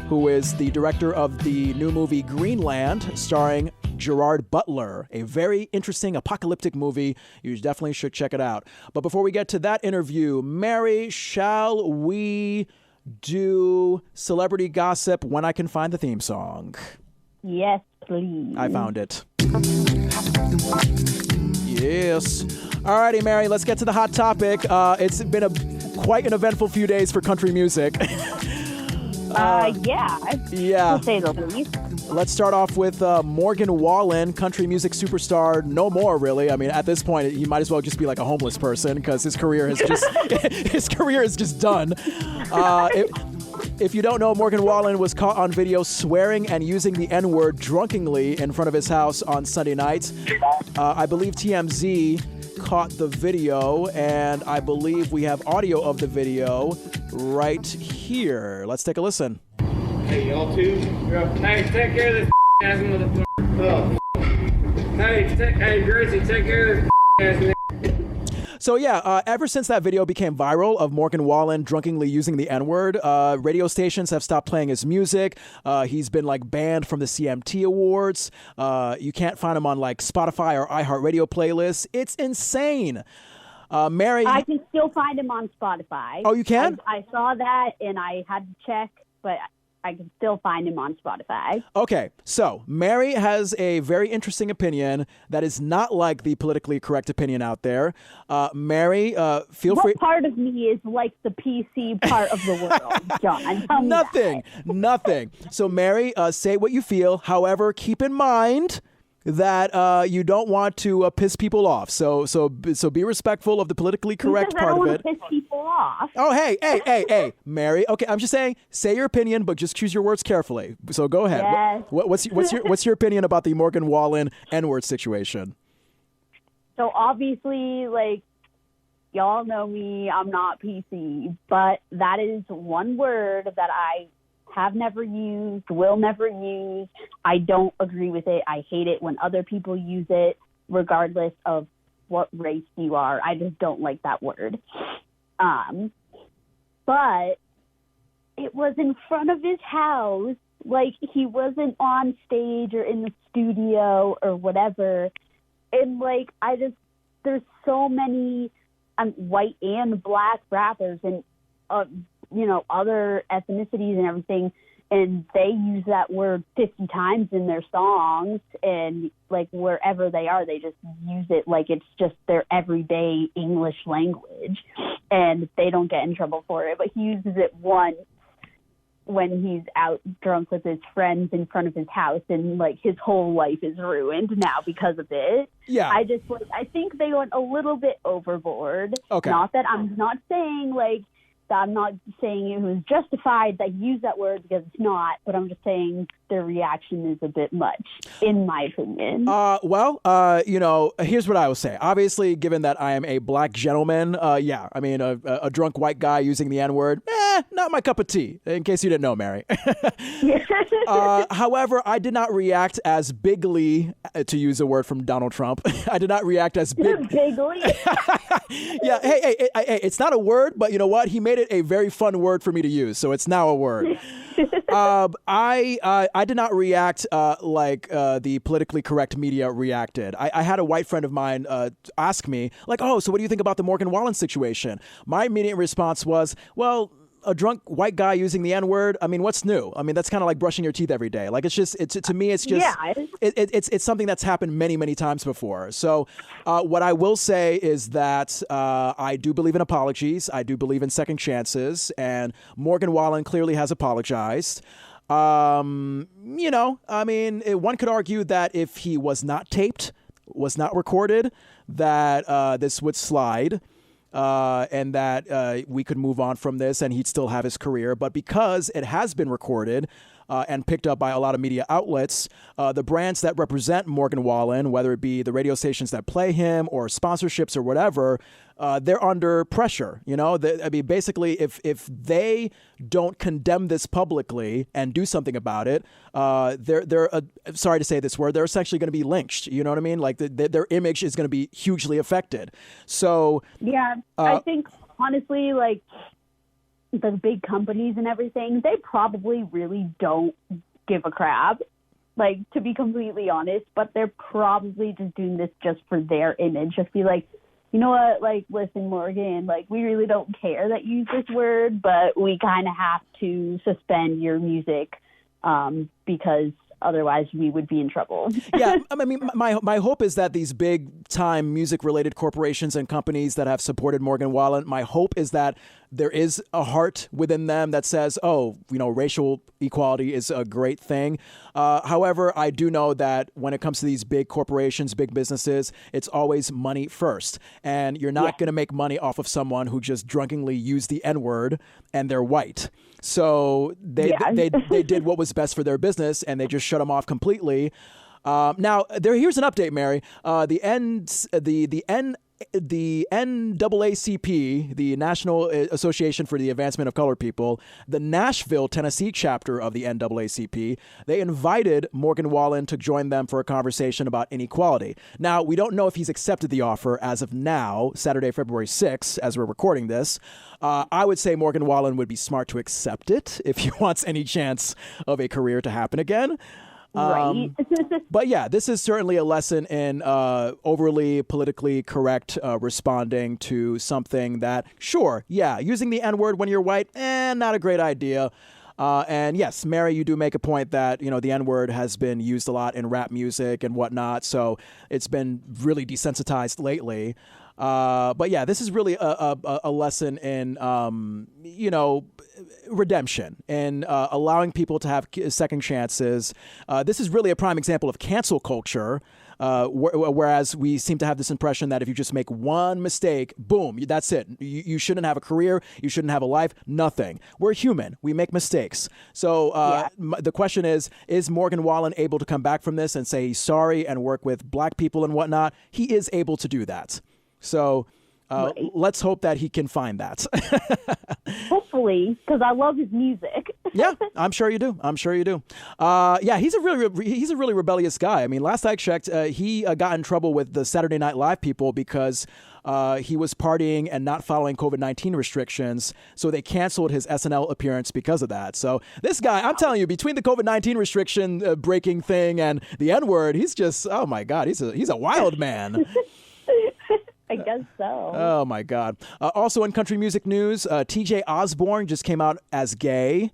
who is the director of the new movie Greenland, starring Gerard Butler. A very interesting apocalyptic movie. You definitely should check it out. But before we get to that interview, Mary, shall we do celebrity gossip when I can find the theme song? Yes, please. I found it. Yes. Alrighty, Mary, let's get to the hot topic. It's been quite an eventful few days for country music. Yeah. To say the least. Let's start off with Morgan Wallen, country music superstar. No more, really. I mean, at this point, he might as well just be like a homeless person because his career is just done. If you don't know, Morgan Wallen was caught on video swearing and using the N-word drunkenly in front of his house on Sunday night. I believe TMZ caught the video, and I believe we have audio of the video right here. Let's take a listen. Hey, y'all too? Hey, take care of this ass motherfucker. Hey, Gracie, take care of this ass nigga. So yeah, ever since that video became viral of Morgan Wallen drunkenly using the N-word, radio stations have stopped playing his music. He's been like banned from the CMT Awards. You can't find him on like Spotify or iHeartRadio playlists. It's insane. Mary, I can still find him on Spotify. Oh, you can? I saw that and I had to check, but I can still find him on Spotify. Okay, so Mary has a very interesting opinion that is not like the politically correct opinion out there. Mary, feel free. What part of me is like the PC part of the world, John? Tell me Nothing. So Mary, say what you feel. However, keep in mind that you don't want to piss people off. So be respectful of the politically correct part of it. I don't want to piss people off. Oh, hey, Mary. Okay, I'm just saying, say your opinion, but just choose your words carefully. So go ahead. Yes. What's your opinion about the Morgan Wallen N-word situation? So obviously, like, y'all know me, I'm not PC, but that is one word that I have never used, will never use. I don't agree with it. I hate it when other people use it, regardless of what race you are. I just don't like that word. But it was in front of his house. Like, he wasn't on stage or in the studio or whatever. And, like, there's so many white and black rappers and, other ethnicities and everything, and they use that word 50 times in their songs, and like wherever they are, they just use it like it's just their everyday English language, and they don't get in trouble for it. But he uses it once when he's out drunk with his friends in front of his house, and like his whole life is ruined now because of it. Yeah. I think they went a little bit overboard. Okay. Not that I'm not saying I'm not saying it was justified that he used that word, because it's not, but I'm just saying their reaction is a bit much, in my opinion. Here's what I will say. Obviously, given that I am a black gentleman, a drunk white guy using the N-word, not my cup of tea, in case you didn't know, Mary. However, I did not react as bigly, to use a word from Donald Trump. I did not react as big. Bigly? Yeah, hey, it's not a word, but you know what? He made made it a very fun word for me to use, so it's now a word. I did not react like the politically correct media reacted. I had a white friend of mine ask me, like, oh, so what do you think about the Morgan Wallen situation? My immediate response was, well, a drunk white guy using the N-word, I mean, what's new? I mean, that's kind of like brushing your teeth every day. Like, to me, it's just, it's something that's happened many, many times before. So what I will say is that I do believe in apologies. I do believe in second chances. And Morgan Wallen clearly has apologized. I mean, one could argue that if he was not taped, was not recorded, that this would slide. And that we could move on from this and he'd still have his career. But because it has been recorded and picked up by a lot of media outlets, the brands that represent Morgan Wallen, whether it be the radio stations that play him or sponsorships or whatever, they're under pressure. I mean, basically, if they don't condemn this publicly and do something about it, they're sorry to say this word, they're essentially going to be lynched. You know what I mean? Like their image is going to be hugely affected. So yeah, I think honestly, like the big companies and everything, they probably really don't give a crap. Like, to be completely honest, but they're probably just doing this just for their image. Just be like, you know what, like, listen, Morgan, like, we really don't care that you use this word, but we kind of have to suspend your music because otherwise we would be in trouble. Yeah, I mean, my hope is that these big-time music-related corporations and companies that have supported Morgan Wallen, my hope is that there is a heart within them that says, oh, racial equality is a great thing. However, I do know that when it comes to these big corporations, big businesses, it's always money first. And you're not going to make money off of someone who just drunkenly used the N-word and they're white. So they did what was best for their business and they just shut them off completely. Now, here's an update, Mary. The NAACP, the National Association for the Advancement of Colored People, the Nashville, Tennessee chapter of the NAACP, they invited Morgan Wallen to join them for a conversation about inequality. Now, we don't know if he's accepted the offer as of now, Saturday, February 6th, as we're recording this. I would say Morgan Wallen would be smart to accept it if he wants any chance of a career to happen again. Right. But yeah, this is certainly a lesson in overly politically correct responding to something that, sure, yeah, using the N-word when you're white, not a great idea. And yes, Mary, you do make a point that, the N-word has been used a lot in rap music and whatnot, so it's been really desensitized lately. But yeah, this is really a lesson in, redemption and allowing people to have second chances. This is really a prime example of cancel culture, whereas we seem to have this impression that if you just make one mistake, boom, that's it. You shouldn't have a career. You shouldn't have a life. Nothing. We're human. We make mistakes. So the question is Morgan Wallen able to come back from this and say he's sorry and work with black people and whatnot? He is able to do that. So let's hope that he can find that. Hopefully, because I love his music. Yeah, I'm sure you do. Yeah, he's a really rebellious guy. I mean, last I checked, he got in trouble with the Saturday Night Live people because he was partying and not following COVID-19 restrictions. So they canceled his SNL appearance because of that. So this guy, I'm telling you, between the COVID-19 restriction breaking thing and the N-word, he's just, oh my God, he's a wild man. I guess so. Oh, my God. Also in country music news, TJ Osborne just came out as gay.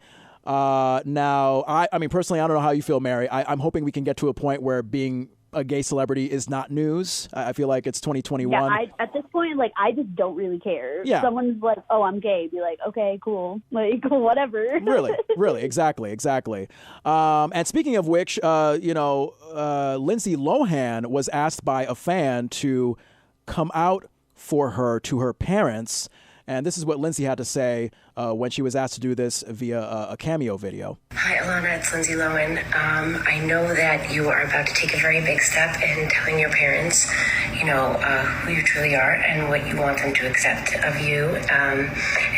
Now, I mean, personally, I don't know how you feel, Mary. I'm hoping we can get to a point where being a gay celebrity is not news. I feel like it's 2021. Yeah, at this point, like, I just don't really care. Yeah. If someone's like, oh, I'm gay, be like, okay, cool. Like, whatever. Really. Exactly. And speaking of which, Lindsay Lohan was asked by a fan to come out for her to her parents. And this is what Lindsay had to say when she was asked to do this via a cameo video. Hi, Alana. It's Lindsay Lohan. I know that you are about to take a very big step in telling your parents, who you truly are and what you want them to accept of you. And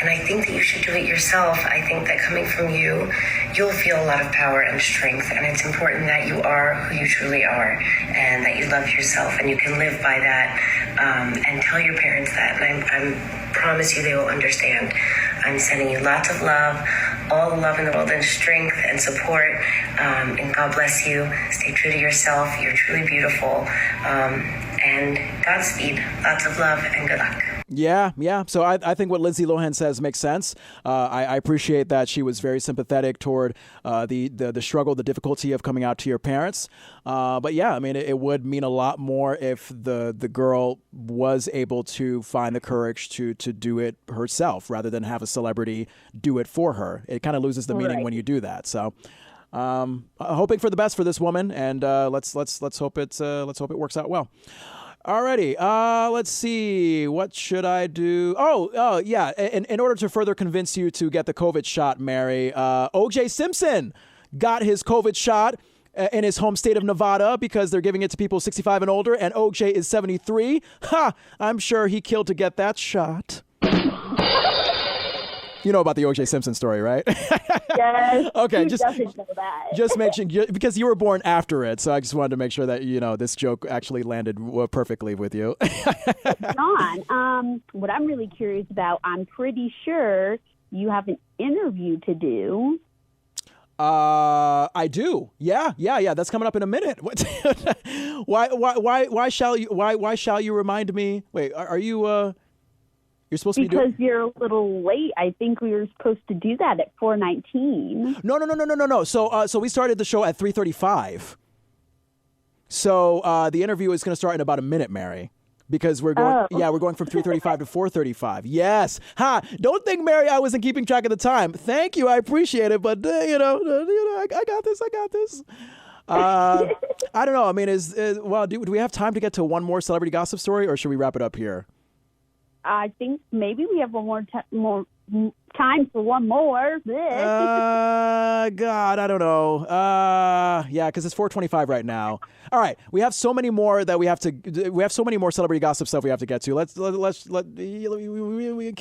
I think that you should do it yourself. I think that coming from you, you'll feel a lot of power and strength. And it's important that you are who you truly are and that you love yourself and you can live by that and tell your parents that. And I promise you they will understand. I'm sending you lots of love, all the love in the world, and strength and support. And God bless you. Stay true to yourself. You're truly beautiful. And Godspeed. Lots of love and good luck. Yeah. So I think what Lindsay Lohan says makes sense. I appreciate that she was very sympathetic toward the struggle, the difficulty of coming out to your parents. But yeah, I mean, it would mean a lot more if the girl was able to find the courage to do it herself rather than have a celebrity do it for her. It kind of loses the meaning when you do that. So hoping for the best for this woman, and let's hope it works out well. Alrighty, let's see. What should I do? Oh, yeah. In order to further convince you to get the COVID shot, Mary, O.J. Simpson got his COVID shot in his home state of Nevada because they're giving it to people 65 and older, and O.J. is 73. Ha! I'm sure he killed to get that shot. You know about the O.J. Simpson story, right? Yes. Okay, Who doesn't know that? just mention because you were born after it, so I just wanted to make sure that this joke actually landed perfectly with you. John, what I'm really curious about, I'm pretty sure you have an interview to do. I do. Yeah. That's coming up in a minute. Why shall you remind me? Wait, are you? You're supposed to be because you're a little late. I think we were supposed to do that at 4:19. No. So we started the show at 3:35. So the interview is going to start in about a minute, Mary, because we're going. Yeah, we're going from 3:35 to 4:35. Yes. Don't think, Mary, I wasn't keeping track of the time. Thank you, I appreciate it, but I got this. I don't know. I mean, do we have time to get to one more celebrity gossip story, or should we wrap it up here? I think maybe we have more time for one more. God, I don't know. Yeah, because it's 4:25 right now. All right, we have so many more that we have so many more celebrity gossip stuff we have to get to. Let's can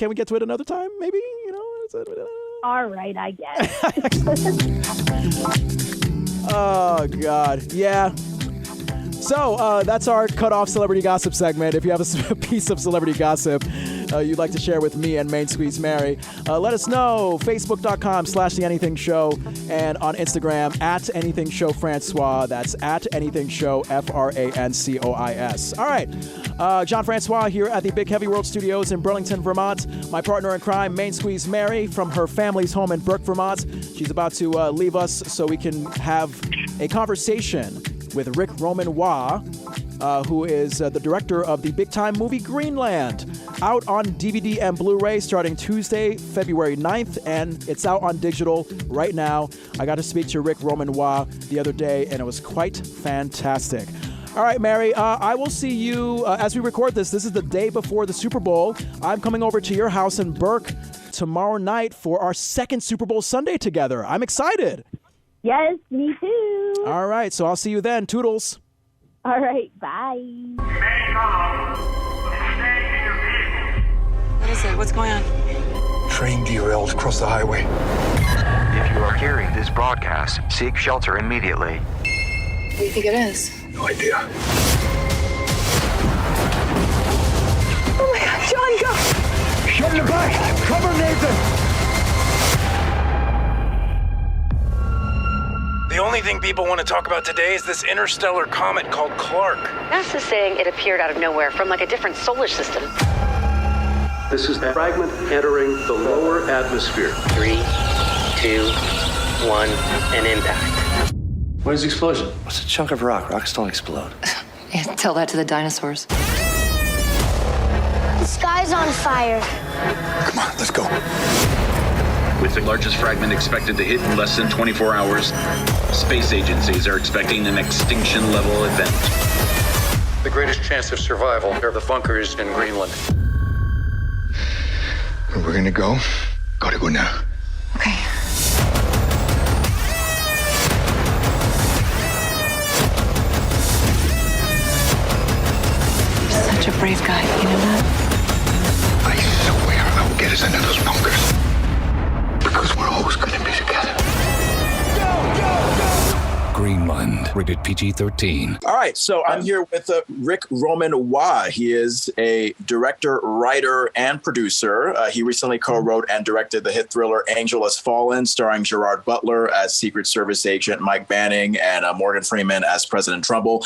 we get to it another time? Maybe All right, I guess. Oh God, yeah. So that's our cut-off celebrity gossip segment. If you have a piece of celebrity gossip you'd like to share with me and Main Squeeze Mary, let us know. Facebook.com/TheAnythingShow and on Instagram @AnythingShowFrancois. That's @AnythingShow FRANCOIS. All right. John Francois here at the Big Heavy World Studios in Burlington, Vermont. My partner in crime, Main Squeeze Mary, from her family's home in Burke, Vermont. She's about to leave us so we can have a conversation with Rick Roman Wah, who is the director of the big-time movie Greenland, out on DVD and Blu-ray starting Tuesday, February 9th, and it's out on digital right now. I got to speak to Rick Roman Wah the other day, and it was quite fantastic. All right, Mary, I will see you as we record this. This is the day before the Super Bowl. I'm coming over to your house in Burke tomorrow night for our second Super Bowl Sunday together. I'm excited. Yes, me too. All right, so I'll see you then. Toodles. All right, bye. What is it? What's going on? Train derailed across the highway. If you are hearing this broadcast, seek shelter immediately. What do you think it is? No idea. Oh my God, John, go! Shut in the back! Cover Nathan! The only thing people want to talk about today is this interstellar comet called Clark. NASA's saying it appeared out of nowhere from like a different solar system. This is a fragment entering the lower atmosphere. 3, 2, 1, and impact. What is the explosion? It's a chunk of rock. Rocks don't explode. Yeah, tell that to the dinosaurs. The sky's on fire. Come on, let's go. With the largest fragment expected to hit in less than 24 hours, space agencies are expecting an extinction-level event. The greatest chance of survival are the bunkers in Greenland. We're gonna go. Gotta go now. Okay. You're such a brave guy, you know that? I swear I'll get us into those bunkers. Because we're always gonna be together. Greenland. Rated PG-13. All right, so I'm here with Rick Roman Wah. He is a director, writer, and producer. He recently co-wrote and directed the hit thriller Angel Has Fallen, starring Gerard Butler as Secret Service agent Mike Banning and Morgan Freeman as President Trumbull.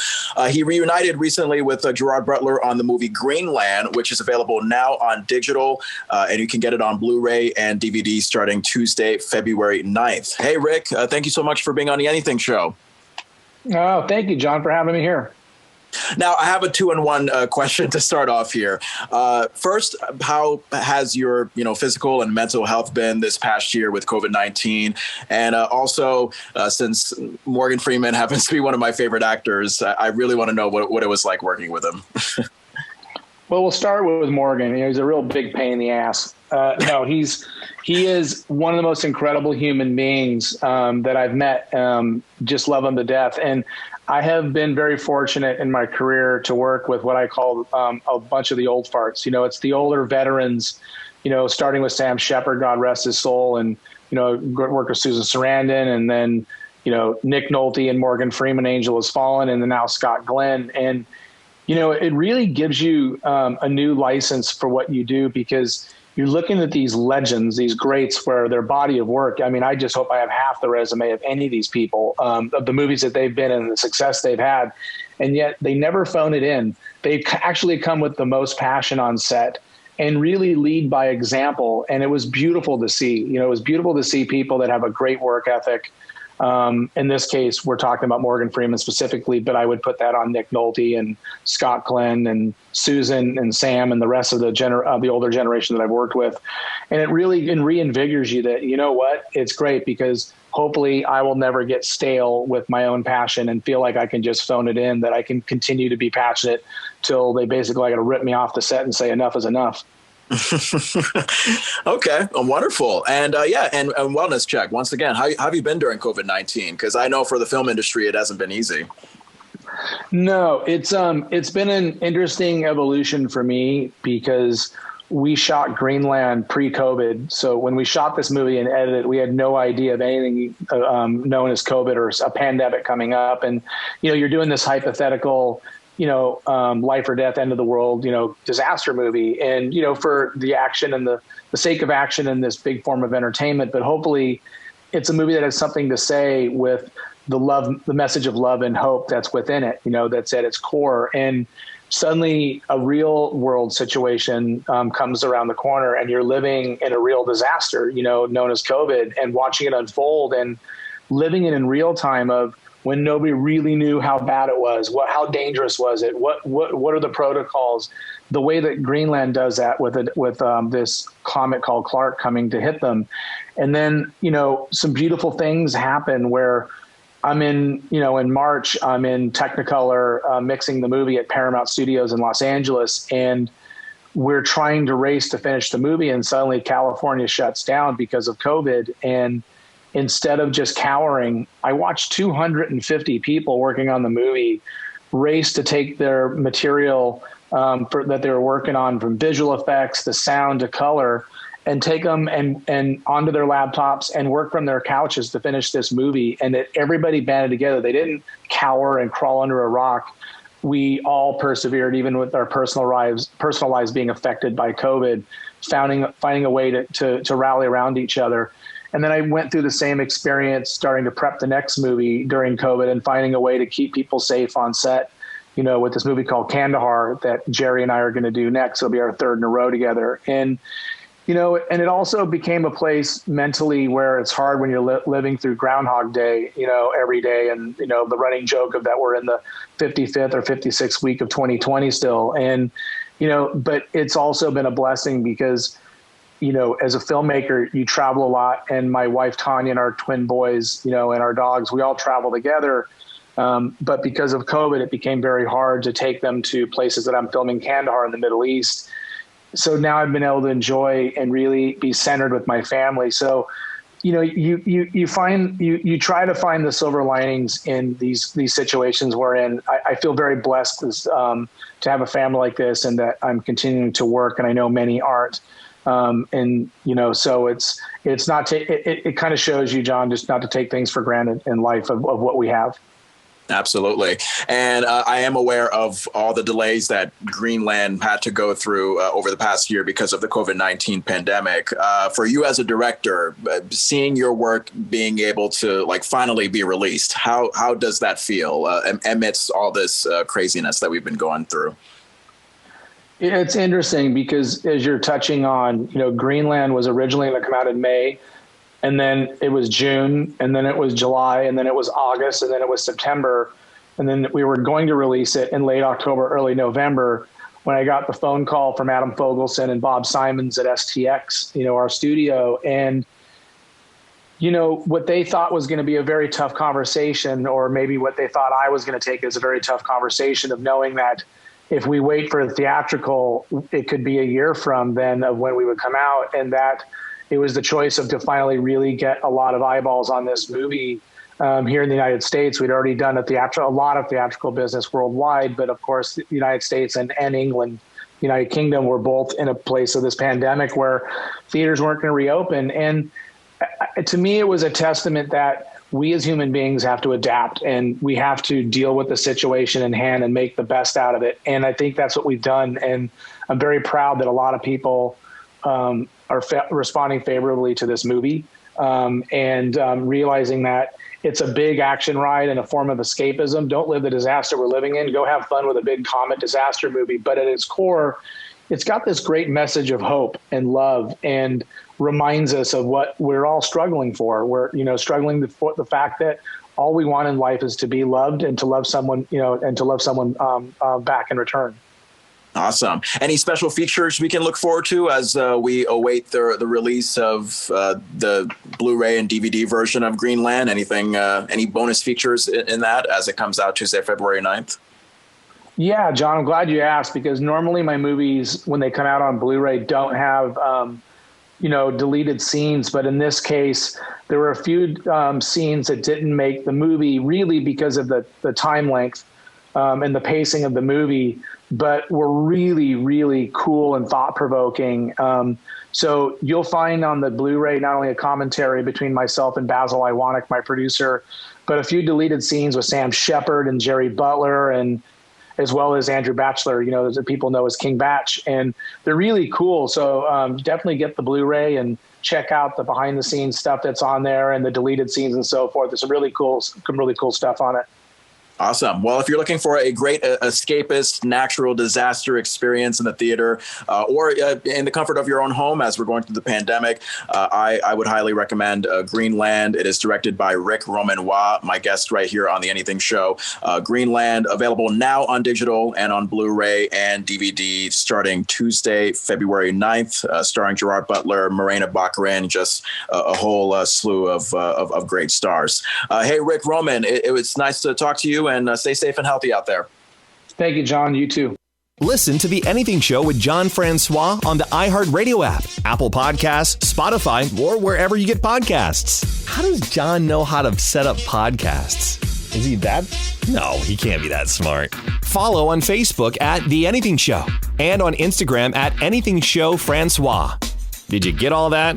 He reunited recently with Gerard Butler on the movie Greenland, which is available now on digital, and you can get it on Blu-ray and DVD starting Tuesday, February 9th. Hey, Rick, thank you so much for being on the Anything Show. Oh, thank you, John, for having me here. Now, I have a 2-in-1 question to start off here. First, how has your physical and mental health been this past year with COVID-19? And also, since Morgan Freeman happens to be one of my favorite actors, I really want to know what it was like working with him. Well, we'll start with Morgan. He's a real big pain in the ass. No, he is one of the most incredible human beings that I've met. Just love him to death. And I have been very fortunate in my career to work with what I call a bunch of the old farts. It's the older veterans, starting with Sam Shepard, God rest his soul, and, work with Susan Sarandon, and then, Nick Nolte and Morgan Freeman, Angel Has Fallen, and then now Scott Glenn. And, it really gives you a new license for what you do, because you're looking at these legends, these greats, where their body of work, I just hope I have half the resume of any of these people, of the movies that they've been in, the success they've had, and yet they never phone it in. They actually come with the most passion on set and really lead by example. And it was beautiful to see. It was beautiful to see people that have a great work ethic. In this case, we're talking about Morgan Freeman specifically, but I would put that on Nick Nolte and Scott Glenn and Susan and Sam and the rest of the older generation that I've worked with. And it really reinvigorates you that, it's great, because hopefully I will never get stale with my own passion and feel like I can just phone it in, that I can continue to be passionate till they basically got to rip me off the set and say enough is enough. Okay, wonderful. And and wellness check. Once again, how have you been during COVID-19? Because I know for the film industry, it hasn't been easy. No, it's been an interesting evolution for me, because we shot Greenland pre-COVID. So when we shot this movie and edited it, we had no idea of anything known as COVID or a pandemic coming up. And, you're doing this hypothetical life or death, end of the world, disaster movie. And, for the action and the sake of action in this big form of entertainment, but hopefully it's a movie that has something to say with the message of love and hope that's within it, that's at its core. And suddenly a real world situation comes around the corner, and you're living in a real disaster, known as COVID, and watching it unfold and living it in real time of, when nobody really knew how bad it was, how dangerous was it, what are the protocols, the way that Greenland does that with this comet called Clark coming to hit them. And then, some beautiful things happen where I'm in March, I'm in Technicolor mixing the movie at Paramount Studios in Los Angeles, and we're trying to race to finish the movie, and suddenly California shuts down because of COVID. And instead of just cowering, I watched 250 people working on the movie race to take their material that they were working on, from visual effects to sound to color, and take them and onto their laptops and work from their couches to finish this movie. And everybody banded together. They didn't cower and crawl under a rock. We all persevered, even with our personal lives being affected by COVID, finding a way to rally around each other. And then I went through the same experience starting to prep the next movie during COVID and finding a way to keep people safe on set, with this movie called Kandahar that Jerry and I are going to do next. It'll be our third in a row together. And, and it also became a place mentally where it's hard when you're living through Groundhog Day, every day. And, the running joke of that we're in the 55th or 56th week of 2020 still. And, but it's also been a blessing because, as a filmmaker, you travel a lot, and my wife, Tanya, and our twin boys, and our dogs, we all travel together. But because of COVID, it became very hard to take them to places that I'm filming Kandahar in the Middle East. So now I've been able to enjoy and really be centered with my family. So, you try to find the silver linings in these situations wherein I feel very blessed to have a family like this, and that I'm continuing to work, and I know many aren't. So it's not, it kind of shows you, John, just not to take things for granted in life of what we have. Absolutely. And I am aware of all the delays that Greenland had to go through over the past year because of the COVID-19 pandemic. For you as a director, seeing your work being able to finally be released, how does that feel amidst all this craziness that we've been going through? It's interesting because as you're touching on, Greenland was originally going to come out in May. And then it was June, and then it was July, and then it was August, and then it was September. And then we were going to release it in late October, early November, when I got the phone call from Adam Fogelson and Bob Simons at STX, our studio. And, what they thought was going to be a very tough conversation, or maybe what they thought I was going to take as a very tough conversation, of knowing that if we wait for the theatrical, it could be a year from then of when we would come out, and that it was the choice to finally really get a lot of eyeballs on this movie here in the United States. We'd already done a lot of theatrical business worldwide, but of course, the United States and England, United Kingdom, were both in a place of this pandemic where theaters weren't going to reopen. And to me, it was a testament that we as human beings have to adapt, and we have to deal with the situation in hand and make the best out of it. And I think that's what we've done. And I'm very proud that a lot of people are responding favorably to this movie, and realizing that it's a big action ride and a form of escapism. Don't live the disaster we're living in. Go have fun with a big comet disaster movie. But at its core, it's got this great message of hope and love, and reminds us of what we're all struggling for. We're, struggling for the fact that all we want in life is to be loved and to love someone, and to love someone back in return. Awesome. Any special features we can look forward to as we await the release of the Blu-ray and DVD version of Greenland? Anything, any bonus features in that as it comes out Tuesday, February 9th? Yeah, John, I'm glad you asked, because normally my movies, when they come out on Blu-ray, don't have, deleted scenes. But in this case, there were a few scenes that didn't make the movie, really because of the time length and the pacing of the movie, but were really, really cool and thought-provoking. So you'll find on the Blu-ray not only a commentary between myself and Basil Iwanek, my producer, but a few deleted scenes with Sam Shepard and Jerry Butler, and as well as Andrew Batchelor, that people know as King Batch. And they're really cool. So definitely get the Blu-ray and check out the behind-the-scenes stuff that's on there and the deleted scenes and so forth. There's some really cool stuff on it. Awesome. Well, if you're looking for a great escapist natural disaster experience in the theater or in the comfort of your own home as we're going through the pandemic, I would highly recommend Greenland. It is directed by Rick Roman-Waugh, my guest right here on the Anything Show. Greenland, available now on digital and on Blu-ray and DVD starting Tuesday, February 9th, starring Gerard Butler, Morena Baccarin, just a whole slew of great stars. Hey, Rick Roman, it was nice to talk to you, and stay safe and healthy out there. Thank you, John. You too. Listen to The Anything Show with John Francois on the iHeartRadio app, Apple Podcasts, Spotify, or wherever you get podcasts. How does John know how to set up podcasts? Is he that? No, he can't be that smart. Follow on Facebook at The Anything Show and on Instagram at Anything Show Francois. Did you get all that?